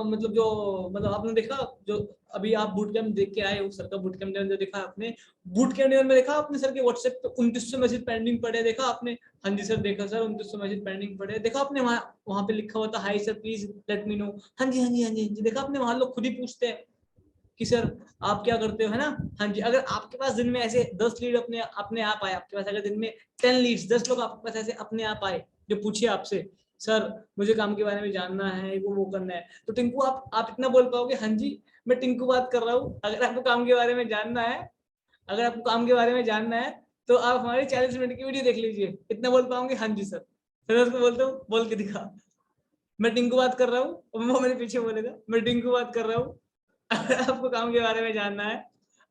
S1: मतलब आपने देखा जो अभी आप बूट कैंप देख के आए हो, सर का बूट कैंप जो देखा आपने, बूट कैंप में देखा आपने सर के व्हाट्सएप पे 2,900 मैसेज पेंडिंग पड़े, देखा आपने? हाँ जी सर देखा सर, 2,900 मैसेज पेंडिंग पड़े, देखा आपने? वहाँ वहाँ पे लिखा हुआ था, high sir please let me know. हाँ जी हाँ जी हाँ जी हाँ जी, देखा आपने? वहाँ लोग खुद ही पूछते हैं कि सर आप क्या करते हो, है ना? हाँ जी। अगर आपके पास दिन में ऐसे 10 लीड अपने अपने आप आए आपके पास, अगर दिन में 10 लीड्स, 10 लोग आपके पास ऐसे अपने आप आए जो पूछिए आपसे, सर मुझे काम के बारे में जानना है, वो करना है, तो टिंकू आप इतना बोल पाओगे, हाँ जी मैं टिंकू बात कर रहा हूँ, अगर आपको काम के बारे में जानना है, अगर आपको काम के बारे में जानना है, तो आप हमारी 40 मिनट की वीडियो देख लीजिए, इतना बोल पाओगे? हाँ जी सर। फिर उसको बोलता हूँ, बोल के दिखा, मैं टिंकू बात कर रहा हूँ, वो मेरे पीछे बोलेगा, मैं टिंकू बात कर रहा हूँ। अगर आपको काम के बारे में जानना है,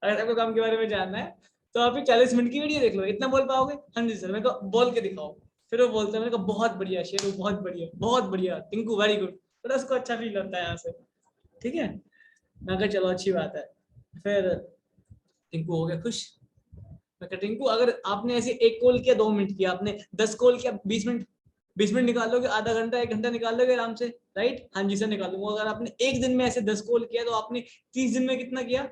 S1: अगर आपको काम के बारे में जानना है, तो आप ये 40 मिनट की वीडियो देख लो, इतना बोल पाओगे? हाँ जी सर। मैं कहा बोल के दिखाओ। फिर वो बोलते हैं, मैंने कहा बहुत बढ़िया शेरू, बहुत बढ़िया, बहुत बढ़िया टिंकू, वेरी गुड। तो उसको अच्छा फील होता है यहाँ से, ठीक है। मैं कहा चलो अच्छी बात है। फिर टिंकू हो गया खुश। मैं कहा टिंकू, अगर आपने ऐसे एक कॉल किया 2 मिनट किया, आपने 10 कॉल किया 20 मिनट, 20 मिनट निकाल लोगे, आधा घंटा 1 घंटा निकाल लोगे आराम से, राइट? हाँ जी सर निकाल लूंगा। अगर आपने एक दिन में ऐसे 10 कॉल किया तो आपने 30 दिन में कितना किया?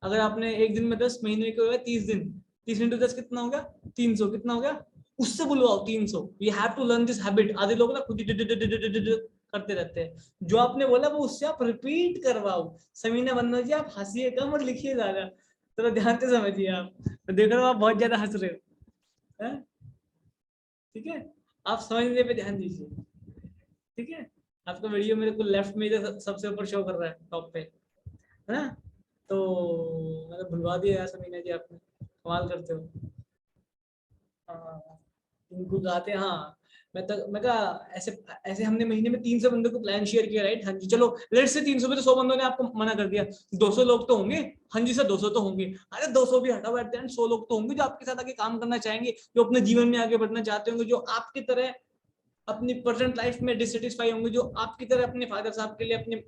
S1: अगर आपने एक दिन में 10, महीने के हुए 30 दिन, 30 इंटू 10 कितना हो गया? 300। कितना हो गया? उससे बुलवाओ 300। You have to learn this habit. आधे लोग ना खुद ही करते रहते हैं। जो आपने बोला वो उससे आप रिपीट करवाओ। समीना बनना जी, आप हंसिए कम और लिखिए ज्यादा। थोड़ा ध्यान से समझिए। आप मैं देख रहा हूँ आप बहुत ज्यादा हंस रहे हो, हैं? ठीक है, आप समझने पे ध्यान दीजिए, ठीक है। आपका वीडियो मेरे को लेफ्ट में इधर सबसे ऊपर शो कर रहा है, टॉप पे, है ना? तो मैंने भुलवा दिया यार समीना जी, आपने कमाल करते हो। हाँ, इनको गाते हैं, हाँ। मैं कहा ऐसे ऐसे हमने महीने में 300 बंदों को प्लान शेयर किया, राइट? हाँ जी चलो लेट्स से 300 में तो 100 बंदों ने आपको मना कर दिया, 200 लोग तो होंगे। हाँ जी सर 200 तो होंगे। अरे 200 भी हटाओ, एट द एंड 100 लोग तो होंगे जो आपके साथ आके काम करना चाहेंगे, जो अपने जीवन में आगे बढ़ना चाहते होंगे, जो आपकी तरह अपनी प्रेजेंट लाइफ में डिससेटिस्फाई होंगे, जो आपकी तरह अपने फादर साहब के लिए अपने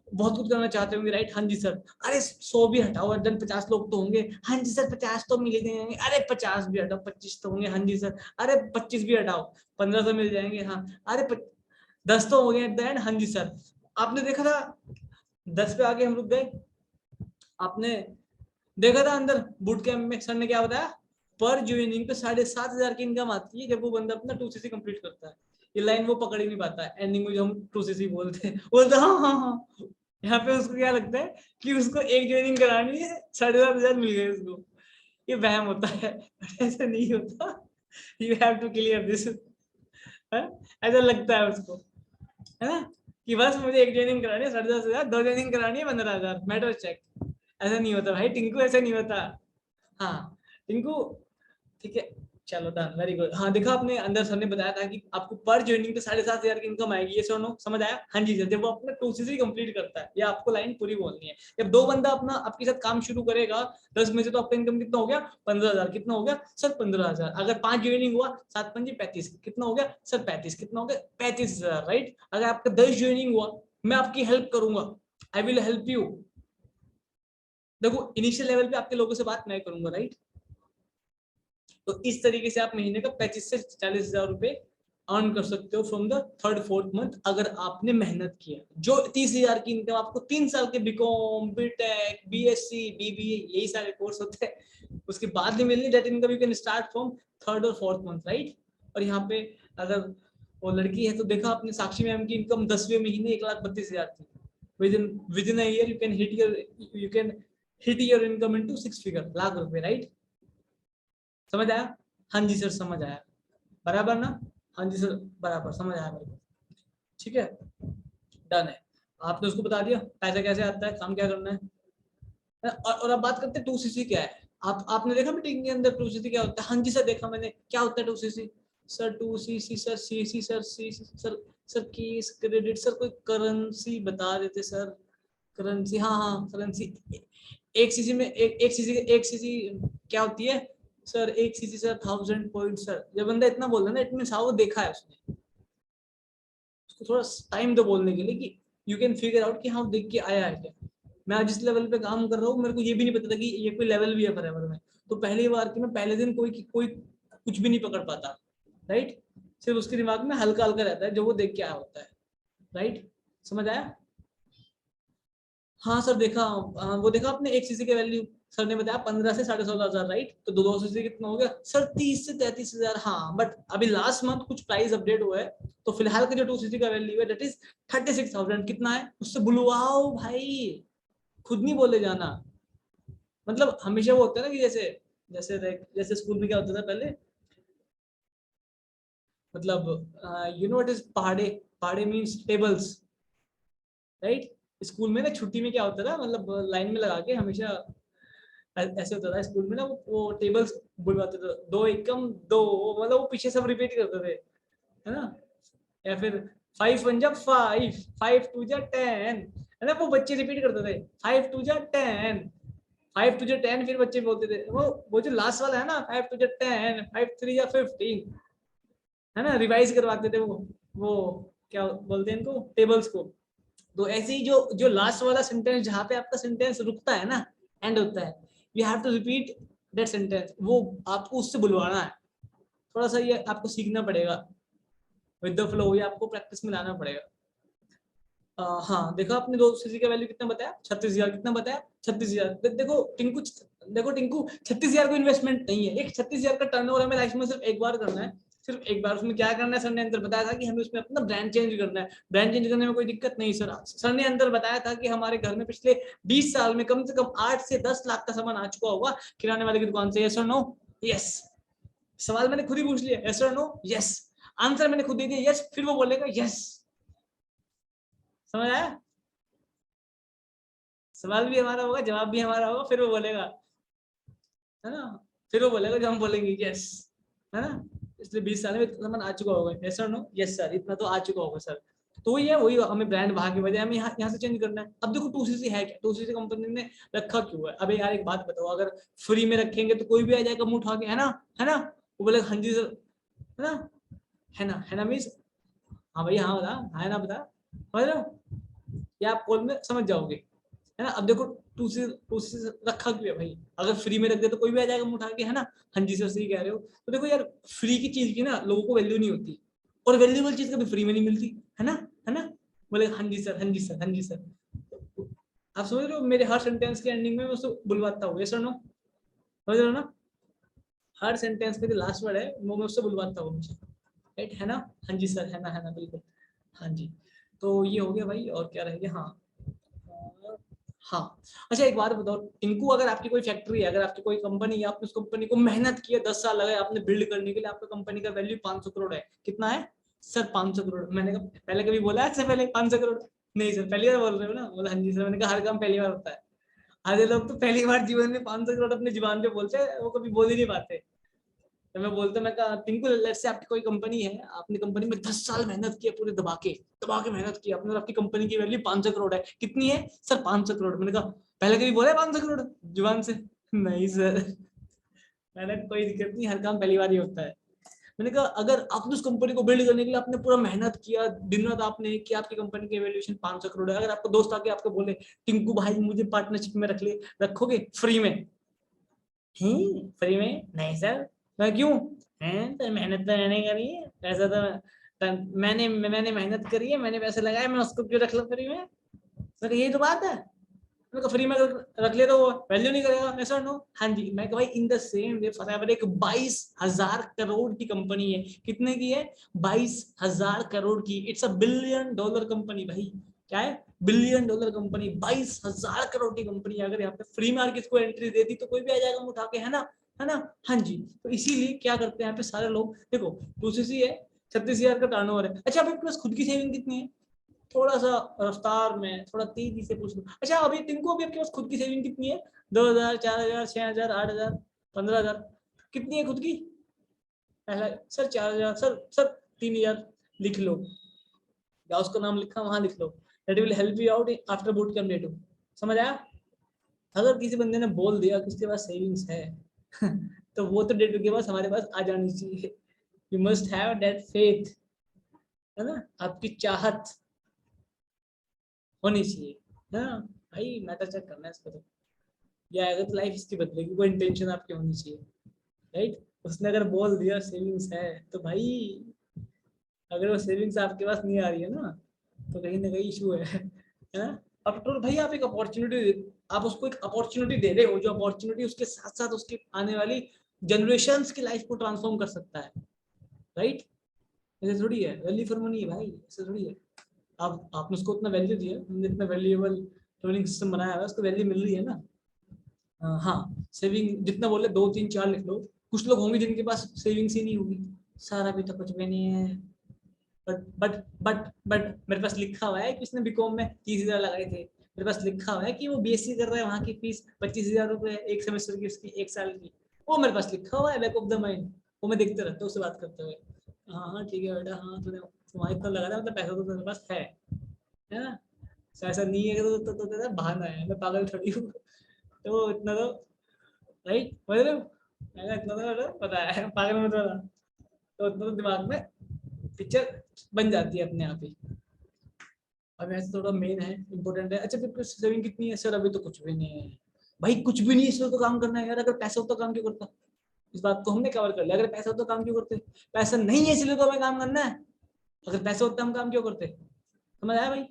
S1: बहुत कुछ करना चाहते होंगे, राइट? हाँ जी सर। अरे 100 भी हटाओ, देन 50 लोग तो होंगे। हाँ जी सर 50 तो मिल जाएंगे। अरे 50 भी हटाओ, 25 तो होंगे। हाँ जी सर। अरे 25 भी हटाओ, 15 तो मिल जाएंगे। हाँ। अरे 10 तो हो गए एट द एंड। हाँ जी सर। आपने देखा था 10 पे आगे हम रुक गए। आपने देखा था अंदर बूट कैंप में सर ने क्या बताया? पर ज्वाइनिंग पे 7,500 की इनकम आती है जब वो बंदा अपना 2cc कंप्लीट करता है। ये लाइन वो पकड़ ही नहीं पाता है एंडिंग में, जो हम 2cc बोलते हैं, बोलता हाँ हाँ हाँ। यहाँ पे उसको क्या लगता है कि उसको एक ज्वाइनिंग करानी है, 7,500 मिल गए उसको। ये वहम होता है, ऐसा नहीं होता। You have to clear this. ऐसा लगता है उसको, है ना, कि बस मुझे एक ज्वाइनिंग करानी है 10,500, 2 ज्वाइनिंग करानी है 15,000, मैटर चेक। ऐसा नहीं होता भाई टिंकू, ऐसा नहीं होता। हाँ टिंकू, ठीक है। चलो डन, वेरी गुड। हाँ देखा आपने, अंदर सर ने बताया था कि आपको पर ज्वाइनिंग पे 7,500 की इनकम आएगी, ये सर नो समझ आया? हाँ जी सर। जब वो अपना 2cc कंप्लीट करता है, ये आपको लाइन पूरी बोलनी है। जब 2 बंदा अपना आपके साथ काम शुरू करेगा 10 में से, तो आपका इनकम कितना हो गया? 15,000। कितना हो गया सर? 15,000। अगर 5 ज्वाइनिंग हुआ, 7 5 35, कितना हो गया सर? 35। कितना हो गया? 35,000, राइट? अगर आपका 10 ज्वाइनिंग हुआ, मैं आपकी हेल्प करूंगा, आई विल हेल्प यू। देखो इनिशियल लेवल पे आपके लोगों से बात मैं करूंगा, राइट? तो इस तरीके से आप महीने का 35 से 40,000 रुपए अर्न कर सकते हो from the 3rd 4th month, अगर आपने मेहनत किया। जो 30,000 की इनकम आपको 3 साल के बीकॉम, बीटेक, बीएससी, बीबीए, यही सारे कोर्स होते हैं, उसके बाद नहीं मिलनी, that income you can start from 3rd और 4th मंथ, राइट? और यहाँ पे अगर वो लड़की है तो देखा आपने साक्षी मैम की इनकम 10वें महीने 1,32,000 थी। With in a year you can hit your income into 6 figure, lakh रुपए, राइट? समझ आया? हाँ जी सर समझ आया, बराबर ना? हाँ जी सर बराबर, समझ आया मेरे को, ठीक है। डन है। आपने उसको बता दिया पैसा कैसे आता है, काम क्या करना है। और अब बात करते हैं 2cc क्या है। आपने देखा मीटिंग के अंदर 2cc क्या होता है? हाँ जी सर देखा मैंने, क्या होता है 2cc? Sir 2cc sir, CC sir, CC sir, sir कीस क्रेडिट सर, कोई करेंसी बता देते सर। करेंसी, हाँ हाँ करेंसी। एक सीसी में एक सीसी क्या होती है सर? एक सीसी सर 1,000 पॉइंट सर। जब बंदा इतना बोल रहा है ना, इट मींस हाँ वो देखा है उसने। उसको थोड़ा टाइम दो बोलने के लिए कि यू कैन फिगर आउट कि हाँ देख के आया है क्या। मैं आज जिस लेवल पे काम कर रहा हूँ, मेरे को ये भी नहीं पता था कि ये कोई लेवल भी है फॉरएवर में। तो पहली बार कि मैं पहले दिन कोई कुछ भी नहीं पकड़ पाता, राइट? सिर्फ उसके दिमाग में हल्का हल्का रहता है जो वो देख के आया होता है, राइट? समझ आया? हाँ सर देखा। वो देखा आपने एक सीसी की वैल्यू, सर ने बताया 15 से 16,500, राइट? तो 2 सीसी कितना हो गया सर? 30 से 33,000। हाँ बट अभी लास्ट मंथ कुछ प्राइस अपडेट हुआ है, तो फिलहाल का जो 2cc का वैल्यू है दैट इज 36,000। कितना है उससे बुलवाओ भाई, खुद नहीं बोले जाना। मतलब हमेशा वो होता है ना कि जैसे जैसे जैसे स्कूल में क्या होता था पहले, मतलब यू नो इट इज पहाड़े। पहाड़े मीन्स टेबल्स, राइट? स्कूल में ना छुट्टी में क्या होता था, मतलब लाइन में लगा के हमेशा ऐसे होता था स्कूल में ना, वो टेबल्स बुलवाते थे, 2 एकम 2, मतलब वो पीछे सब रिपीट करते थे, है ना? या फिर 5 1 जा 5, 5 2 जा 10, है ना? वो बच्चे रिपीट करते थे 5 2 जा 10, 5 टू 10, फिर बच्चे बोलते थे वो जो लास्ट वाला है ना 5 टू 10, 5 3 15, है ना, रिवाइज करवाते थे वो क्या बोलते हैं इनको, टेबल्स को। तो ऐसे ही जो जो लास्ट वाला सेंटेंस जहाँ पे आपका सेंटेंस रुकता है ना, एंड होता है, you have to repeat that sentence, वो आपको उससे बुलवाना है। थोड़ा सा ये आपको सीखना पड़ेगा विद द फ्लो, ये आपको प्रैक्टिस में लाना पड़ेगा। हाँ देखो आपने 200 का वैल्यू कितना बताया, 36,000 कितना बताया, 36,000। देखो टिंकू, देखो टिंकू 36,000 को इन्वेस्टमेंट नहीं है, एक 36,000 का टर्नओवर हमें लाइफ में सिर्फ एक बार करना है, सिर्फ एक बार। उसमें क्या करना है, सर ने अंदर बताया था कि हमें उसमें अपना ब्रांड चेंज करना है। ब्रांड चेंज करने में कोई दिक्कत नहीं सर, सर ने अंदर बताया था कि हमारे घर में पिछले 20 साल में कम से कम 8 से 10 लाख का सामान आ चुका होगा किराने वाले की दुकान से। यस और नो? यस। सवाल मैंने खुद ही पूछ लिया, यस और नो? यस। आंसर मैंने खुद दे दिया, यस, फिर वो बोलेगा यस। समझ आया? सवाल भी हमारा होगा, जवाब भी हमारा होगा, फिर वो बोलेगा, है ना, फिर वो बोलेगा जो हम बोलेंगे यस, है ना। इसलिए 20 साल में इतना सामान आ चुका होगा, यस और नो? यस सर, इतना तो आ चुका होगा सर। तो वही है, वही हमें ब्रांड वहां की वजह हमें यहाँ से चेंज करना है। अब देखो 2CC है क्या, 2CC कंपनी ने रखा क्यों है? अबे यार एक बात बताओ, अगर फ्री में रखेंगे तो कोई भी आ जाएगा मुंह उठा के, है ना, है ना, वो बोलेगा हाँ जी सर, है ना, है ना, है ना मीन्स हाँ भाई हाँ बता, है ना बता, समझ रहे हो? या आप कॉल में समझ जाओगे, है ना। अब देखो टू सी रखा क्यों है भाई? अगर फ्री में रख दे तो कोई भी आ जाएगा मुंह उठा के, है ना। हाँ जी सर, सही कह रहे हो। तो देखो यार, फ्री की चीज की ना लोगों को वैल्यू नहीं होती, और वैल्यूबल चीज कभी फ्री में नहीं मिलती, है ना, है ना। बोले हाँ जी सर, हाँ जी सर, हाँ जी सर। आप समझ रहे हो, मेरे हर सेंटेंस के एंडिंग में मैं उसको बुलवाता हूँ, यस और नो? समझ रहे हो ना? हर सेंटेंस में जो लास्ट वर्ड है वो मैं उससे बुलवाता हूँ मुझे, राइट, है ना। हाँ जी सर, है ना, बिल्कुल, हाँ जी। तो ये हो गया भाई, और क्या रह गया, हाँ, हाँ। अच्छा एक बात बताओ इनको, अगर आपकी कोई फैक्ट्री है, अगर आपकी कोई कंपनी है, आपने उस कंपनी को मेहनत की है, 10 साल लगे आपने बिल्ड करने के लिए, आपका कंपनी का वैल्यू 500 करोड़ है, कितना है सर? 500 करोड़। मैंने कहा पहले कभी बोला है इससे पहले 500 करोड़? नहीं सर, पहली बार बोल रहे हो ना? बोला हाँ जी सर। मैंने कहा हर काम पहली बार होता है, आधे लोग तो पहली बार जीवन में 500 करोड़ अपनी जुबान पे बोलते हैं, वो कभी बोल ही नहीं पाते। तो मैं बोलता, मैं कहा टिंकू, लेट्स से आपकी कोई कंपनी है, आपने कंपनी में 10 साल मेहनत की है, पूरे दबा के मेहनत की आपने, और आपकी कंपनी की वैल्यू 500 करोड़ है, कितनी है सर? 500 करोड़। मैंने कहा पहले कभी बोला 500 करोड़ जुबान से? नहीं सर। मैंने कोई दिक्कत नहीं, हर काम पहली बार ही होता है। मैंने कहा अगर आपने उस कंपनी को बिल्ड करने के लिए आपने पूरा मेहनत किया, दिन रात आपने कि आपकी कंपनी की वैल्यूएशन 500 करोड़ है, अगर आपको दोस्त आके आपको बोले टिंकू भाई मुझे पार्टनरशिप में रख ले, रखोगे फ्री में? फ्री में नहीं सर। मैं क्यों? हैं तो मेहनत तो मैंने करी है, पैसा तो मैंने मेहनत करी है, मैंने पैसे लगाए, मैं उसको क्यों रख लूं फ्री में? मैं यही तो बात है। मैं फ्री में रख ले तो वो वैल्यू नहीं करेगा, मैं सर नो। हाँ जी। मैं भाई in the same way forever एक 22,000 करोड़ की कंपनी है, कितने की है? 22,000 करोड़ की। It's a billion dollar company भाई। क्या है? बिलियन डॉलर कंपनी, 22,000 करोड़ की कंपनी। अगर यहाँ पे फ्री मार्केट को एंट्री दे दी तो कोई भी आ जाएगा उठा के, है ना, है ना। हाँ जी। तो इसीलिए क्या करते हैं यहाँ पे सारे लोग, देखो 2CC है, 36,000 का टर्नओवर है। अच्छा अभी प्लस खुद की सेविंग कितनी है? थोड़ा सा रफ्तार में थोड़ा तेजी से पूछ लो। अच्छा अभी टिंकू, अभी आपके पास खुद की सेविंग कितनी है? 2,000, 4,000, 6,000, 8,000, 15,000, कितनी है खुद की? पहला सर 4,000, सर 3,000। लिख लो, या उसका नाम लिखा वहां लिख लो, that will help you out after boot camp day 2। समझ आया? अगर किसी बंदे ने बोल दिया कि उसके पास सेविंग्स है तो वो तो डे 2 के पास हमारे पास आ जानी चाहिए। You must have that faith, है ना, आपकी चाहत होनी चाहिए, है ना। भाई मैटर चेक करना है इसको तो, या अगर तो लाइफ इसकी बदलेगी, वो इंटेंशन आपकी होनी चाहिए, राइट। उसने अगर बोल दिया सेविंग्स है तो भाई, अगर वो सेविंग्स आपके पास नहीं आ रही है ना कहीं इशू है ना। अब तो भाई आप एक अपॉर्चुनिटी, आप उसको एक अपॉर्चुनिटी दे रहे हो, जो अपॉर्चुनिटी उसके साथ साथ उसके आने वाली जनरेशंस की लाइफ को ट्रांसफॉर्म कर सकता है, राइट। ऐसे थोड़ी है, वैल्यू फॉर मनी है भाई, ऐसे थोड़ी है। आप आपने उसको उतना वैल्यू दिया, हमने इतना वैल्यूएबल ट्रेनिंग सिस्टम बनाया है, उसको वैल्यू मिल रही है ना। हाँ सेविंग जितना बोले 2 3 4 लिख लो। कुछ लोग होंगे जिनके पास सेविंग्स ही नहीं होगी, सारा भी तो कुछ भी नहीं है। बट मेरे पास लिखा हुआ है कि उसने बीकॉम में 30,000 लगाए थे, मेरे पास लिखा हुआ है कि वो बीएससी कर रहा है, वहां की फीस 25,000 रुपए एक सेमेस्टर की, उसकी 1 साल की। वो मेरे पास लिखा हुआ है बैक ऑफ द माइंड, वो मैं देखते रहता हूँ उससे बात करते हुए। हाँ हाँ ठीक है बेटा, हाँ तूने वहां इतना लगा था, मतलब पैसा तो तेरे पास है ना। ऐसा नहीं है तो तेरा बहाना है, मैं पागल थोड़ी हूँ। तो इतना तो राइट मतलब इतना तो पता है, पागल मत बना। तो इतना तो दिमाग में पिक्चर बन जाती है अपने आप ही। अब ऐसे थोड़ा मेन है, इंपॉर्टेंट है। अच्छा फिर सेविंग कितनी है सर? अभी तो कुछ भी नहीं है भाई, कुछ भी नहीं है इसमें तो काम करना है यार। अगर पैसा होता काम क्यों करता? इस बात को हमने कवर कर लिया। अगर पैसा होता काम क्यों करते? पैसा नहीं है इसलिए तो हमें काम करना है। अगर पैसा होता हम काम क्यों करते? समझ आया भाई?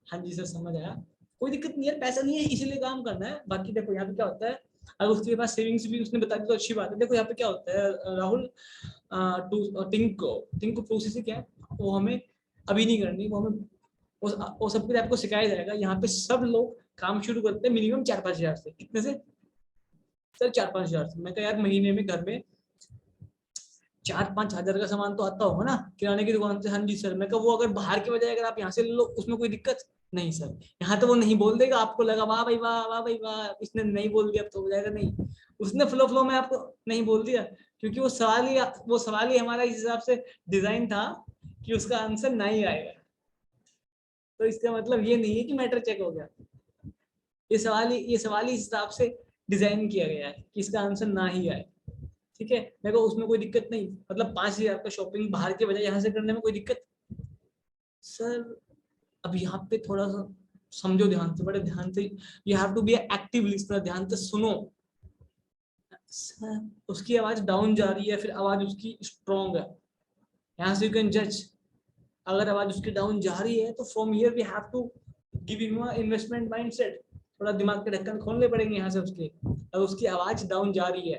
S1: हाँ जी सर समझ आया। कोई दिक्कत नहीं है, पैसा नहीं है इसीलिए काम करना है। बाकी देखो यहाँ पे क्या होता है, अगर उसके पास सेविंग्स भी उसने बता दी तो अच्छी बात है। देखो यहाँ पे क्या होता है राहुल, टिंक प्रोसेस क्या है, वो हमें अभी नहीं करनी, वो हमें वो सब कुछ आपको सिखाया जाएगा। यहाँ पे सब लोग काम शुरू करते हैं मिनिमम 4-5 हजार से। कितने से सर? 4-5 हजार से। मैं कहा यार महीने में घर में 4-5 हजार का सामान तो आता होगा ना किराने की दुकान से। हाँ जी सर। मैं कहा वो अगर बाहर की बजाय अगर आप यहाँ से ले लो उसमें कोई दिक्कत नहीं सर। यहाँ तो वो नहीं बोल देगा, आपको लगा वाह भाई वाह, वाह भाई वाह, इसने नहीं बोल दिया अब तो हो जाएगा। नहीं, उसने फ्लो फ्लो में आपको नहीं बोल दिया, क्योंकि वो सवाल ही हमारा इस हिसाब से डिजाइन था कि उसका आंसर नहीं आएगा। तो इसका मतलब ये नहीं है कि मैटर चेक हो गया। ये सवाल ही इस हिसाब से डिजाइन किया गया है कि इसका आंसर ना ही आए। ठीक है, मेरे को उसमें कोई दिक्कत नहीं। मतलब 5 हजार का शॉपिंग बाहर के बजाय यहाँ से करने में कोई दिक्कत सर? अब यहाँ पे थोड़ा सा समझो ध्यान से, बड़े ध्यान से। You have to be active listener, ध्यान से सुनो। सर उसकी आवाज डाउन जा रही है, फिर आवाज उसकी स्ट्रॉन्ग है, यहाँ से यू कैन जज। अगर आवाज उसकी डाउन जा रही है तो from here we have to give him investment mindset. थोड़ा दिमाग के ढक्कन खोलने पड़ेंगे यहाँ से उसके। अगर उसकी आवाज डाउन जा रही है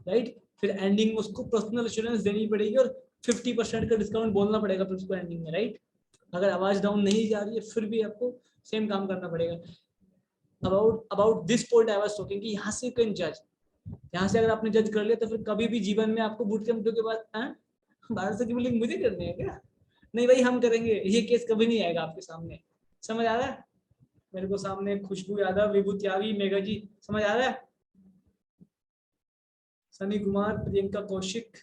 S1: राइट, फिर एंडिंग में उसको पर्सनल एश्योरेंस देनी पड़ेगी और 50% का डिस्काउंट बोलना पड़ेगा फिर उसको एंडिंग में राइट। अगर आवाज डाउन नहीं जा रही है फिर भी आपको सेम काम करना पड़ेगा। About this point I was talking कि यहाँ से यू कैन जज। यहाँ से अगर आपने जज कर लिया तो फिर कभी भी जीवन में आपको बूट कैंप के बाद 1200 की बिल्डिंग मुझे करनी है क्या? नहीं भाई हम करेंगे, ये केस कभी नहीं आएगा आपके सामने। समझ आ रहा है? मेरे को सामने खुशबू यादव, विभूत यावी, मेघा जी, समझ आ रहा है? सनी कुमार, प्रियंका कौशिक,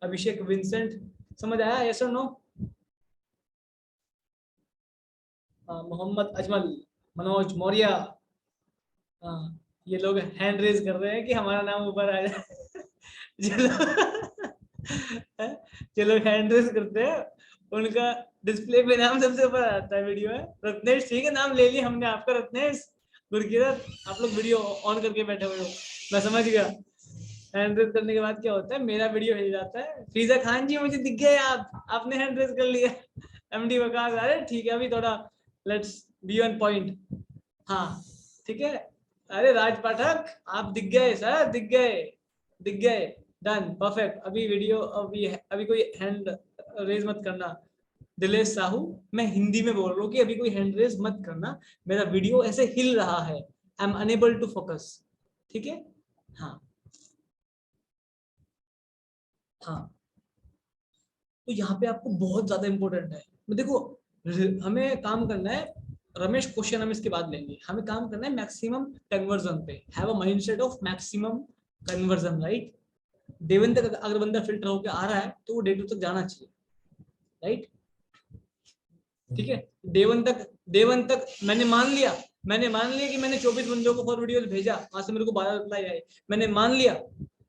S1: अभिषेक विंसेंट, समझ आया? यस और नो? मोहम्मद अजमल, मनोज मौर्य। हाँ, ये लोग हैंड रेज कर रहे हैं कि हमारा नाम ऊपर आ जाए। जो जो लोग हैंड रेज करते हैं उनका डिस्प्ले पे नाम सबसे ऊपर आता है वीडियो में। रत्नेश ठीक है, नाम ले लिया हमने आपका रत्नेश। गुरकीरत आप लोग वीडियो ऑन करके बैठे हुए हो, मैं समझ गया। हैंड रेज करने के बाद क्या होता है, मेरा वीडियो हिल जाता है। फीजा खान जी मुझे दिख गए आप, आपने हैंड रेज कर लिया। एमडी वकास, अरे ठीक है अभी थोड़ा लेट्स बी ऑन पॉइंट। हाँ ठीक है। अरे राज पाठक आप दिख गए सर, दिख गए, दिख गए। Done, perfect. अभी वीडियो अभी कोई हैंड रेज मत करना। दिलेश साहू, मैं हिंदी में बोल रहा हूँ कि अभी कोई हैंड रेज मत करना। मेरा वीडियो ऐसे हिल रहा है, I am unable to focus. ठीक है। हाँ हाँ। तो यहाँ पे आपको बहुत ज्यादा इंपॉर्टेंट है। देखो हमें काम करना है, रमेश क्वेश्चन हम इसके बाद लेंगे। हमें काम करना है मैक्सिमम कन्वर्जन पे। Have a mindset of maximum conversion right. Day one तक अगर बंदा फिल्टर होकर आ रहा है तो वो डे 2 तक जाना चाहिए राइट। ठीक है, डे 1 तक मैंने मान लिया कि मैंने 24 बंदों को फॉर वीडियोस भेजा, वहां से मेरे को 12 रिप्लाई आए, मैंने मान लिया।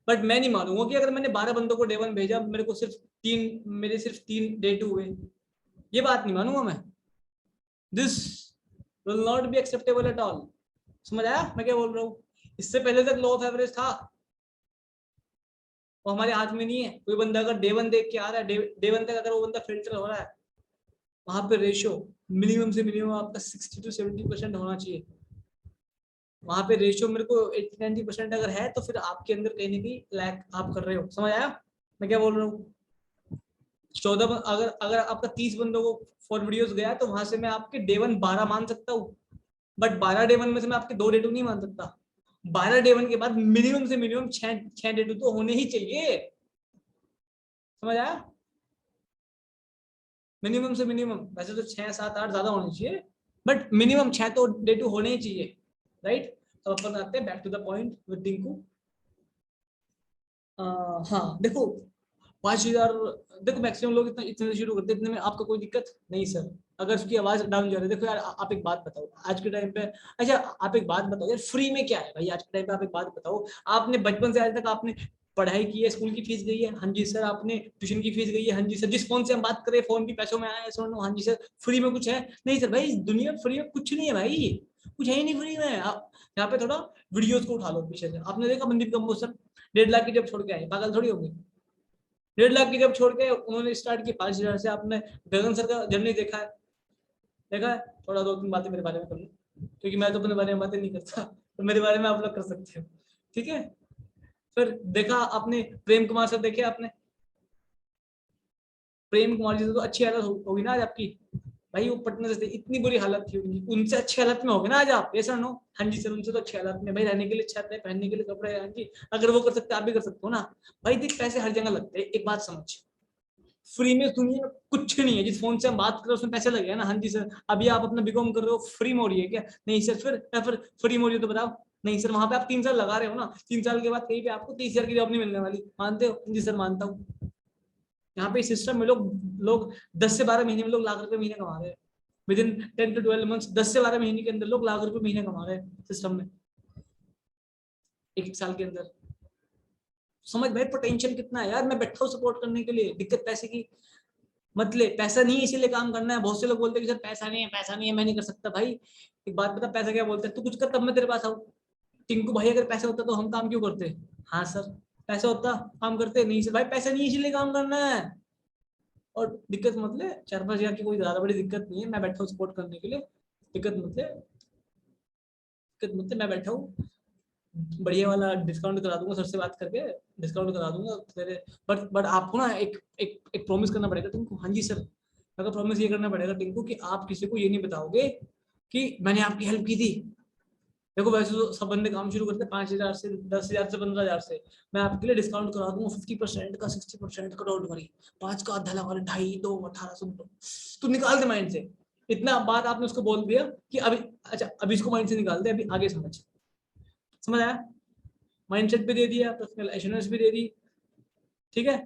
S1: बट मैं नहीं मानूंगा कि अगर मैंने 12 बंदों को डे 1 भेजा मेरे सिर्फ 3 डे 2 हुए। ये बात नहीं मानूंगा मैं। This will not be acceptable at all. समझ आया मैं क्या बोल रहा हूँ? इससे पहले तक लॉ ऑफ एवरेज था, वो हमारे हाथ में नहीं है। कोई बंदा अगर डे 1 देख के आ रहा है, डे 1 तक अगर वो बंदा फिल्टर हो रहा है, वहां पे रेशियो मिनिमम से मिनिमम आपका 60 to 70% होना चाहिए। वहां पे रेशियो मेरे को 80-90% अगर है तो फिर आपके अंदर कहीं ना कहीं लैक आप कर रहे हो। समझ आया मैं क्या बोल रहा हूँ? 14 अगर अगर आपका 30 बंदों को फॉर वीडियोस गया तो वहां से मैं आपके डे 1 12 मान सकता हूँ। बट 12 डे 1 में से मैं आपके 2 डे 2 नहीं मान सकता। 12 डे 1 के बाद मिनिमम से मिनिमम 6 डे 2 तो होने ही चाहिए। समझ आया? मिनिमम से मिनिमम, वैसे तो 6 7 8 ज्यादा होने चाहिए, बट मिनिमम 6 तो डे 2 होने ही चाहिए राइट। तो अपन आते हैं back to the point with Tinku. हाँ देखो 5 हजार, देखो मैक्सिमम लोग इतना इतने से शुरू करते हैं, इतने में आपका कोई दिक्कत नहीं सर। अगर उसकी आवाज डाउन जा रही है, देखो यार आप एक बात बताओ आज के टाइम पे, अच्छा आप एक बात बताओ यार, फ्री में क्या है भाई आज के टाइम पे? आप एक बात बताओ, आपने बचपन से आज तक आपने पढ़ाई की है, स्कूल की फीस गई है, हाँ जी सर, आपने ट्यूशन की फीस गई है, हाँ जी सर, जिस फोन से हम बात करें फोन भी पैसों में आया है सर, हाँ जी सर, फ्री में कुछ है? नहीं सर भाई, दुनिया फ्री में कुछ नहीं है भाई, कुछ है ही नहीं फ्री में। आप यहाँ पे थोड़ा वीडियोस को उठा लो पीछे से, आपने देखा मनदीप कम्बोज सर 1.5 लाख की जब छोड़ के आए, पागल थोड़ी होंगे। 1.5 लाख की जब छोड़ के उन्होंने स्टार्ट की 5,000 से। आपने गगन सर का जर्नी देखा है? देखा है? थोड़ा 2-3 बातें मेरे बारे में कर लो, क्योंकि मैं तो अपने बारे में बातें नहीं करता, तो मेरे बारे में आप लोग कर सकते हो, ठीक है? फिर देखा आपने प्रेम कुमार सर, देखे आपने? प्रेम कुमार जी से तो अच्छी हालत होगी ना आज आपकी भाई, वो पटना से इतनी बुरी हालत थी उनकी, उनसे अच्छी हालत में होगे ना आज आप, ऐसा नो? हाँ जी सर, उनसे तो अच्छी हालत में भाई, रहने के लिए छत है, पहनने के लिए कपड़े, हाँ जी, अगर वो कर सकते आप भी कर सकते हो ना भाई। देख पैसे हर जगह लगते हैं, एक बात समझ, फ्री में दुनिया में कुछ नहीं है। जिस फोन से हम बात कर रहे हैं उसमें पैसे लगे हैं ना, हाँ जी सर। अभी आप अपना बीकॉम कर रहे हो, फ्री में हो रही है क्या? नहीं सर। फिर फ्री में हो रही है तो बताओ। नहीं सर, वहां पे आप 3 साल लगा रहे हो ना, 3 साल के बाद कहीं पे आपको 30,000 की जॉब नहीं मिलने वाली, मानते हो? जी सर मानता हूँ। यहाँ पे इस सिस्टम में लोग लोग 10 से 12 महीने में लोग लाख रुपए महीने कमा रहे हैं, विद इन 10 to 12 months, 10 से 12 महीने के अंदर लोग लाख रुपए महीने कमा रहे हैं सिस्टम में, एक साल के अंदर। समझ भाई पोटेंशियल कितना है यार। मैं बैठा हूँ सपोर्ट करने के लिए, दिक्कत पैसे की मत ले, पैसा नहीं है इसीलिए काम करना है। बहुत से लोग बोलते हैं कि सर पैसा नहीं है, पैसा नहीं है, मैं नहीं कर सकता। भाई एक बात बता, पैसा क्या बोलते हैं? तू कुछ कर तब मैं तेरे पास आऊँ। टिंकू भाई अगर पैसा होता तो हम काम क्यों करते? हाँ सर, पैसा होता काम करते नहीं सर। भाई पैसा नहीं है इसीलिए काम करना है। और दिक्कत मतलब 4-5 हजार की कोई ज्यादा बड़ी दिक्कत नहीं है, मैं बैठा हूँ सपोर्ट करने के लिए। दिक्कत मतलब मैं बैठा हूँ, बढ़िया वाला डिस्काउंट करा दूंगा सर से बात करके, डिस्काउंट करा दूंगा तेरे। बट आपको ना एक एक एक प्रॉमिस करना पड़ेगा तुमको, हाँ जी सर। अगर प्रॉमिस ये करना पड़ेगा टिंकू कि आप किसी को ये नहीं बताओगे कि मैंने आपकी हेल्प की थी। देखो वैसे तो सब बंदे काम शुरू करते हैं 5,000 से, 10,000 से, 15,000 से। मैं आपके लिए डिस्काउंट करा दूंगा 50% का, 60% का, डोंट वरी। 5 का आधा लगा ले, 2.5, 2, 1,800 तू निकाल दे माइंड से। इतना बात आपने उसको बोल दिया कि अभी, अच्छा अभी इसको माइंड से निकाल दे, अभी आगे समझ, समझ आया? माइंडसेट भी दे दिया, पर्सनल एश्योरेंस भी दे दी, ठीक है?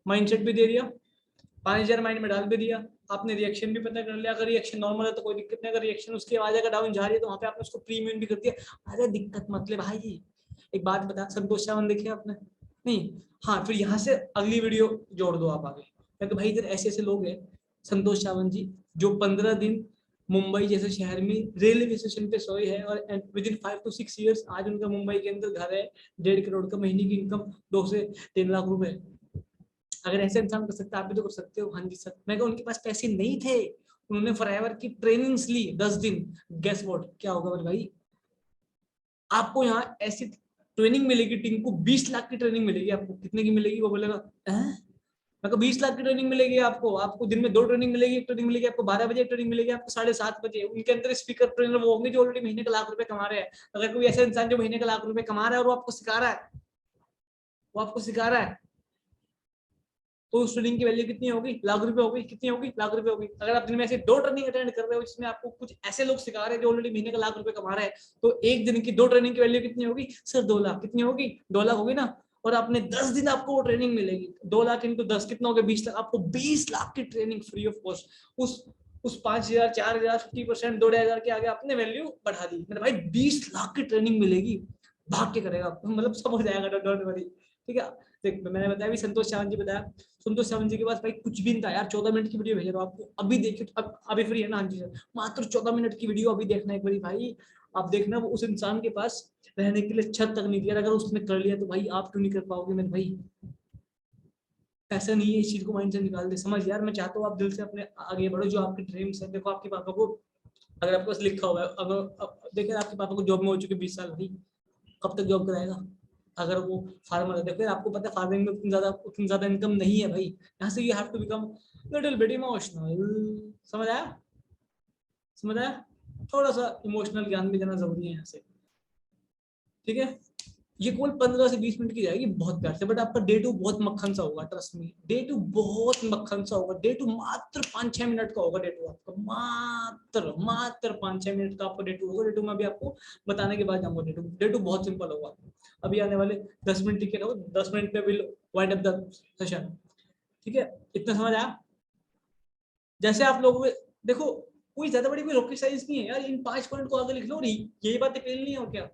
S1: माइंडसेट भी दे दिया, 5,000 माइंड में डाल भी दिया। आपने रिएक्शन भी पता कर लिया, अगर रिएक्शन नॉर्मल है तो कोई दिक्कत नहीं, अगर रिएक्शन उसकी आवाज अगर डाउन जा रही है तो वहां पे आपने उसको प्रीमियम भी कर दिया। अरे दिक्कत मतलब भाई, एक बात बता, संतोष सावंत देखिए आपने? नहीं। हाँ, फिर यहाँ से अगली वीडियो जोड़ दो आप आगे, क्योंकि भाई इधर ऐसे ऐसे लोग हैं, संतोष सावंत जी, जो 15 दिन मुंबई जैसे शहर में रेलवे स्टेशन पे सोए हैं, और विद इन 5 to 6 years आज उनका मुंबई के अंदर घर है, 1.5 करोड़ का महीने की इनकम, 2 से 3 लाख रुपए। अगर ऐसे इंसान कर सकता है, आप भी तो कर सकते हो। हाँ जी सर। मैं उनके पास पैसे नहीं थे, उन्होंने फॉरएवर की ट्रेनिंग्स ली 10 दिन। गेस व्हाट क्या होगा मेरे भाई? आपको यहाँ ऐसी ट्रेनिंग मिलेगी, टिंकू 20 लाख की ट्रेनिंग मिलेगी आपको। कितने की मिलेगी? वो बोलेगा मैं 20 लाख की ट्रेनिंग मिलेगी आपको। आपको दिन में 2 ट्रेनिंग मिलेगी, एक ट्रेनिंग मिलेगी आपको 12 बजे, एक ट्रेनिंग मिलेगी आपको 7:30 बजे। उनके अंदर स्पीकर ट्रेनर वो होंगे जो ऑलरेडी महीने का लाख रुपए कमा रहे हैं। अगर कोई ऐसा इंसान जो महीने का लाख रुपए कमा रहा है और वो आपको सिखा रहा है, वो आपको सिखा रहा है, तो उस ट्रेनिंग की वैल्यू कितनी होगी? लाख रुपए होगी। कितनी होगी? लाख रुपए होगी। अगर आप दिन में ऐसे 2 ट्रेनिंग अटेंड कर रहे हो जिसमें आपको कुछ ऐसे लोग सिखा रहे हैं जो ऑलरेडी महीने का लाख रुपए कमा रहे हैं, तो एक दिन की 2 ट्रेनिंग की वैल्यू कितनी होगी सर? 2 लाख। कितनी होगी? 2 लाख होगी ना। और आपने 10 दिन आपको वो ट्रेनिंग मिलेगी, 2 लाख इंटू 10 कितना हो गया? 20 लाख। आपको 20 लाख की ट्रेनिंग फ्री ऑफ कॉस्ट। उस 5,000, 4,000, 50%, 2,500 के आगे आपने वैल्यू बढ़ा दी। मेरे भाई 20 लाख की ट्रेनिंग मिलेगी, भाग के करेगा, मतलब सब हो जाएगा, डोंट वरी, ठीक है? देख मैंने बताया भी, संतोष सावंत जी बताया। संतोष सावंत जी के पास भाई कुछ भी नहीं था यार। 14 मिनट की वीडियो भेज रहा हूँ आपको, अभी देखिए। अब अभी फ्री है ना? हाँ जी सर। मात्र 14 मिनट की वीडियो अभी देखना एक बारी भाई। आप देखना, वो उस इंसान के पास रहने के लिए छत तक नहीं दिया, अगर उसने कर लिया तो भाई आप क्यों नहीं कर पाओगे मेरे भाई? पैसा नहीं है, इस चीज को माइंड से निकाल दे, समझ यार। मैं चाहता हूँ आप दिल से अपने आगे बढ़ो, जो आपके ड्रीम्स है। देखो आपके पापा को, अगर आपके पास लिखा हुआ है, अगर देखिए आपके पापा को जॉब में हो चुके 20 साल भाई, कब तक जॉब कराएगा? अगर वो फार्मर है, देखो आपको पता है फार्मिंग में उतनी ज्यादा इनकम नहीं है भाई। यहाँ से you have to become little bit emotional. समझ आया? समझ आया? थोड़ा सा इमोशनल ज्ञान भी देना जरूरी है यहाँ से, ठीक है? ये कॉल 15 से 20 मिनट की जाएगी बहुत प्यार से, बट आपका डे टू बहुत मक्खन सा होगा, ट्रस्ट मी। डे टू बहुत मक्खन सा होगा। डे टू मात्र 5-6 मिनट का होगा। डे टू आपका मात्र मात्र 5-6 मिनट का आपका डे टू होगा। डे टू में भी आपको बताने के बाद जाऊंगा। डे टू बहुत सिंपल होगा। अभी आने वाले 10 मिनट टिके रहो, 10 मिनट में will wind up the session, ठीक है? इतना समझ आया? जैसे आप लोगों को देखो, कोई ज्यादा बड़ी कोई रॉकेट साइंस नहीं है यार, इन 5 पॉइंट को आगे लिख लो और यही बातें पेलनी है और क्या,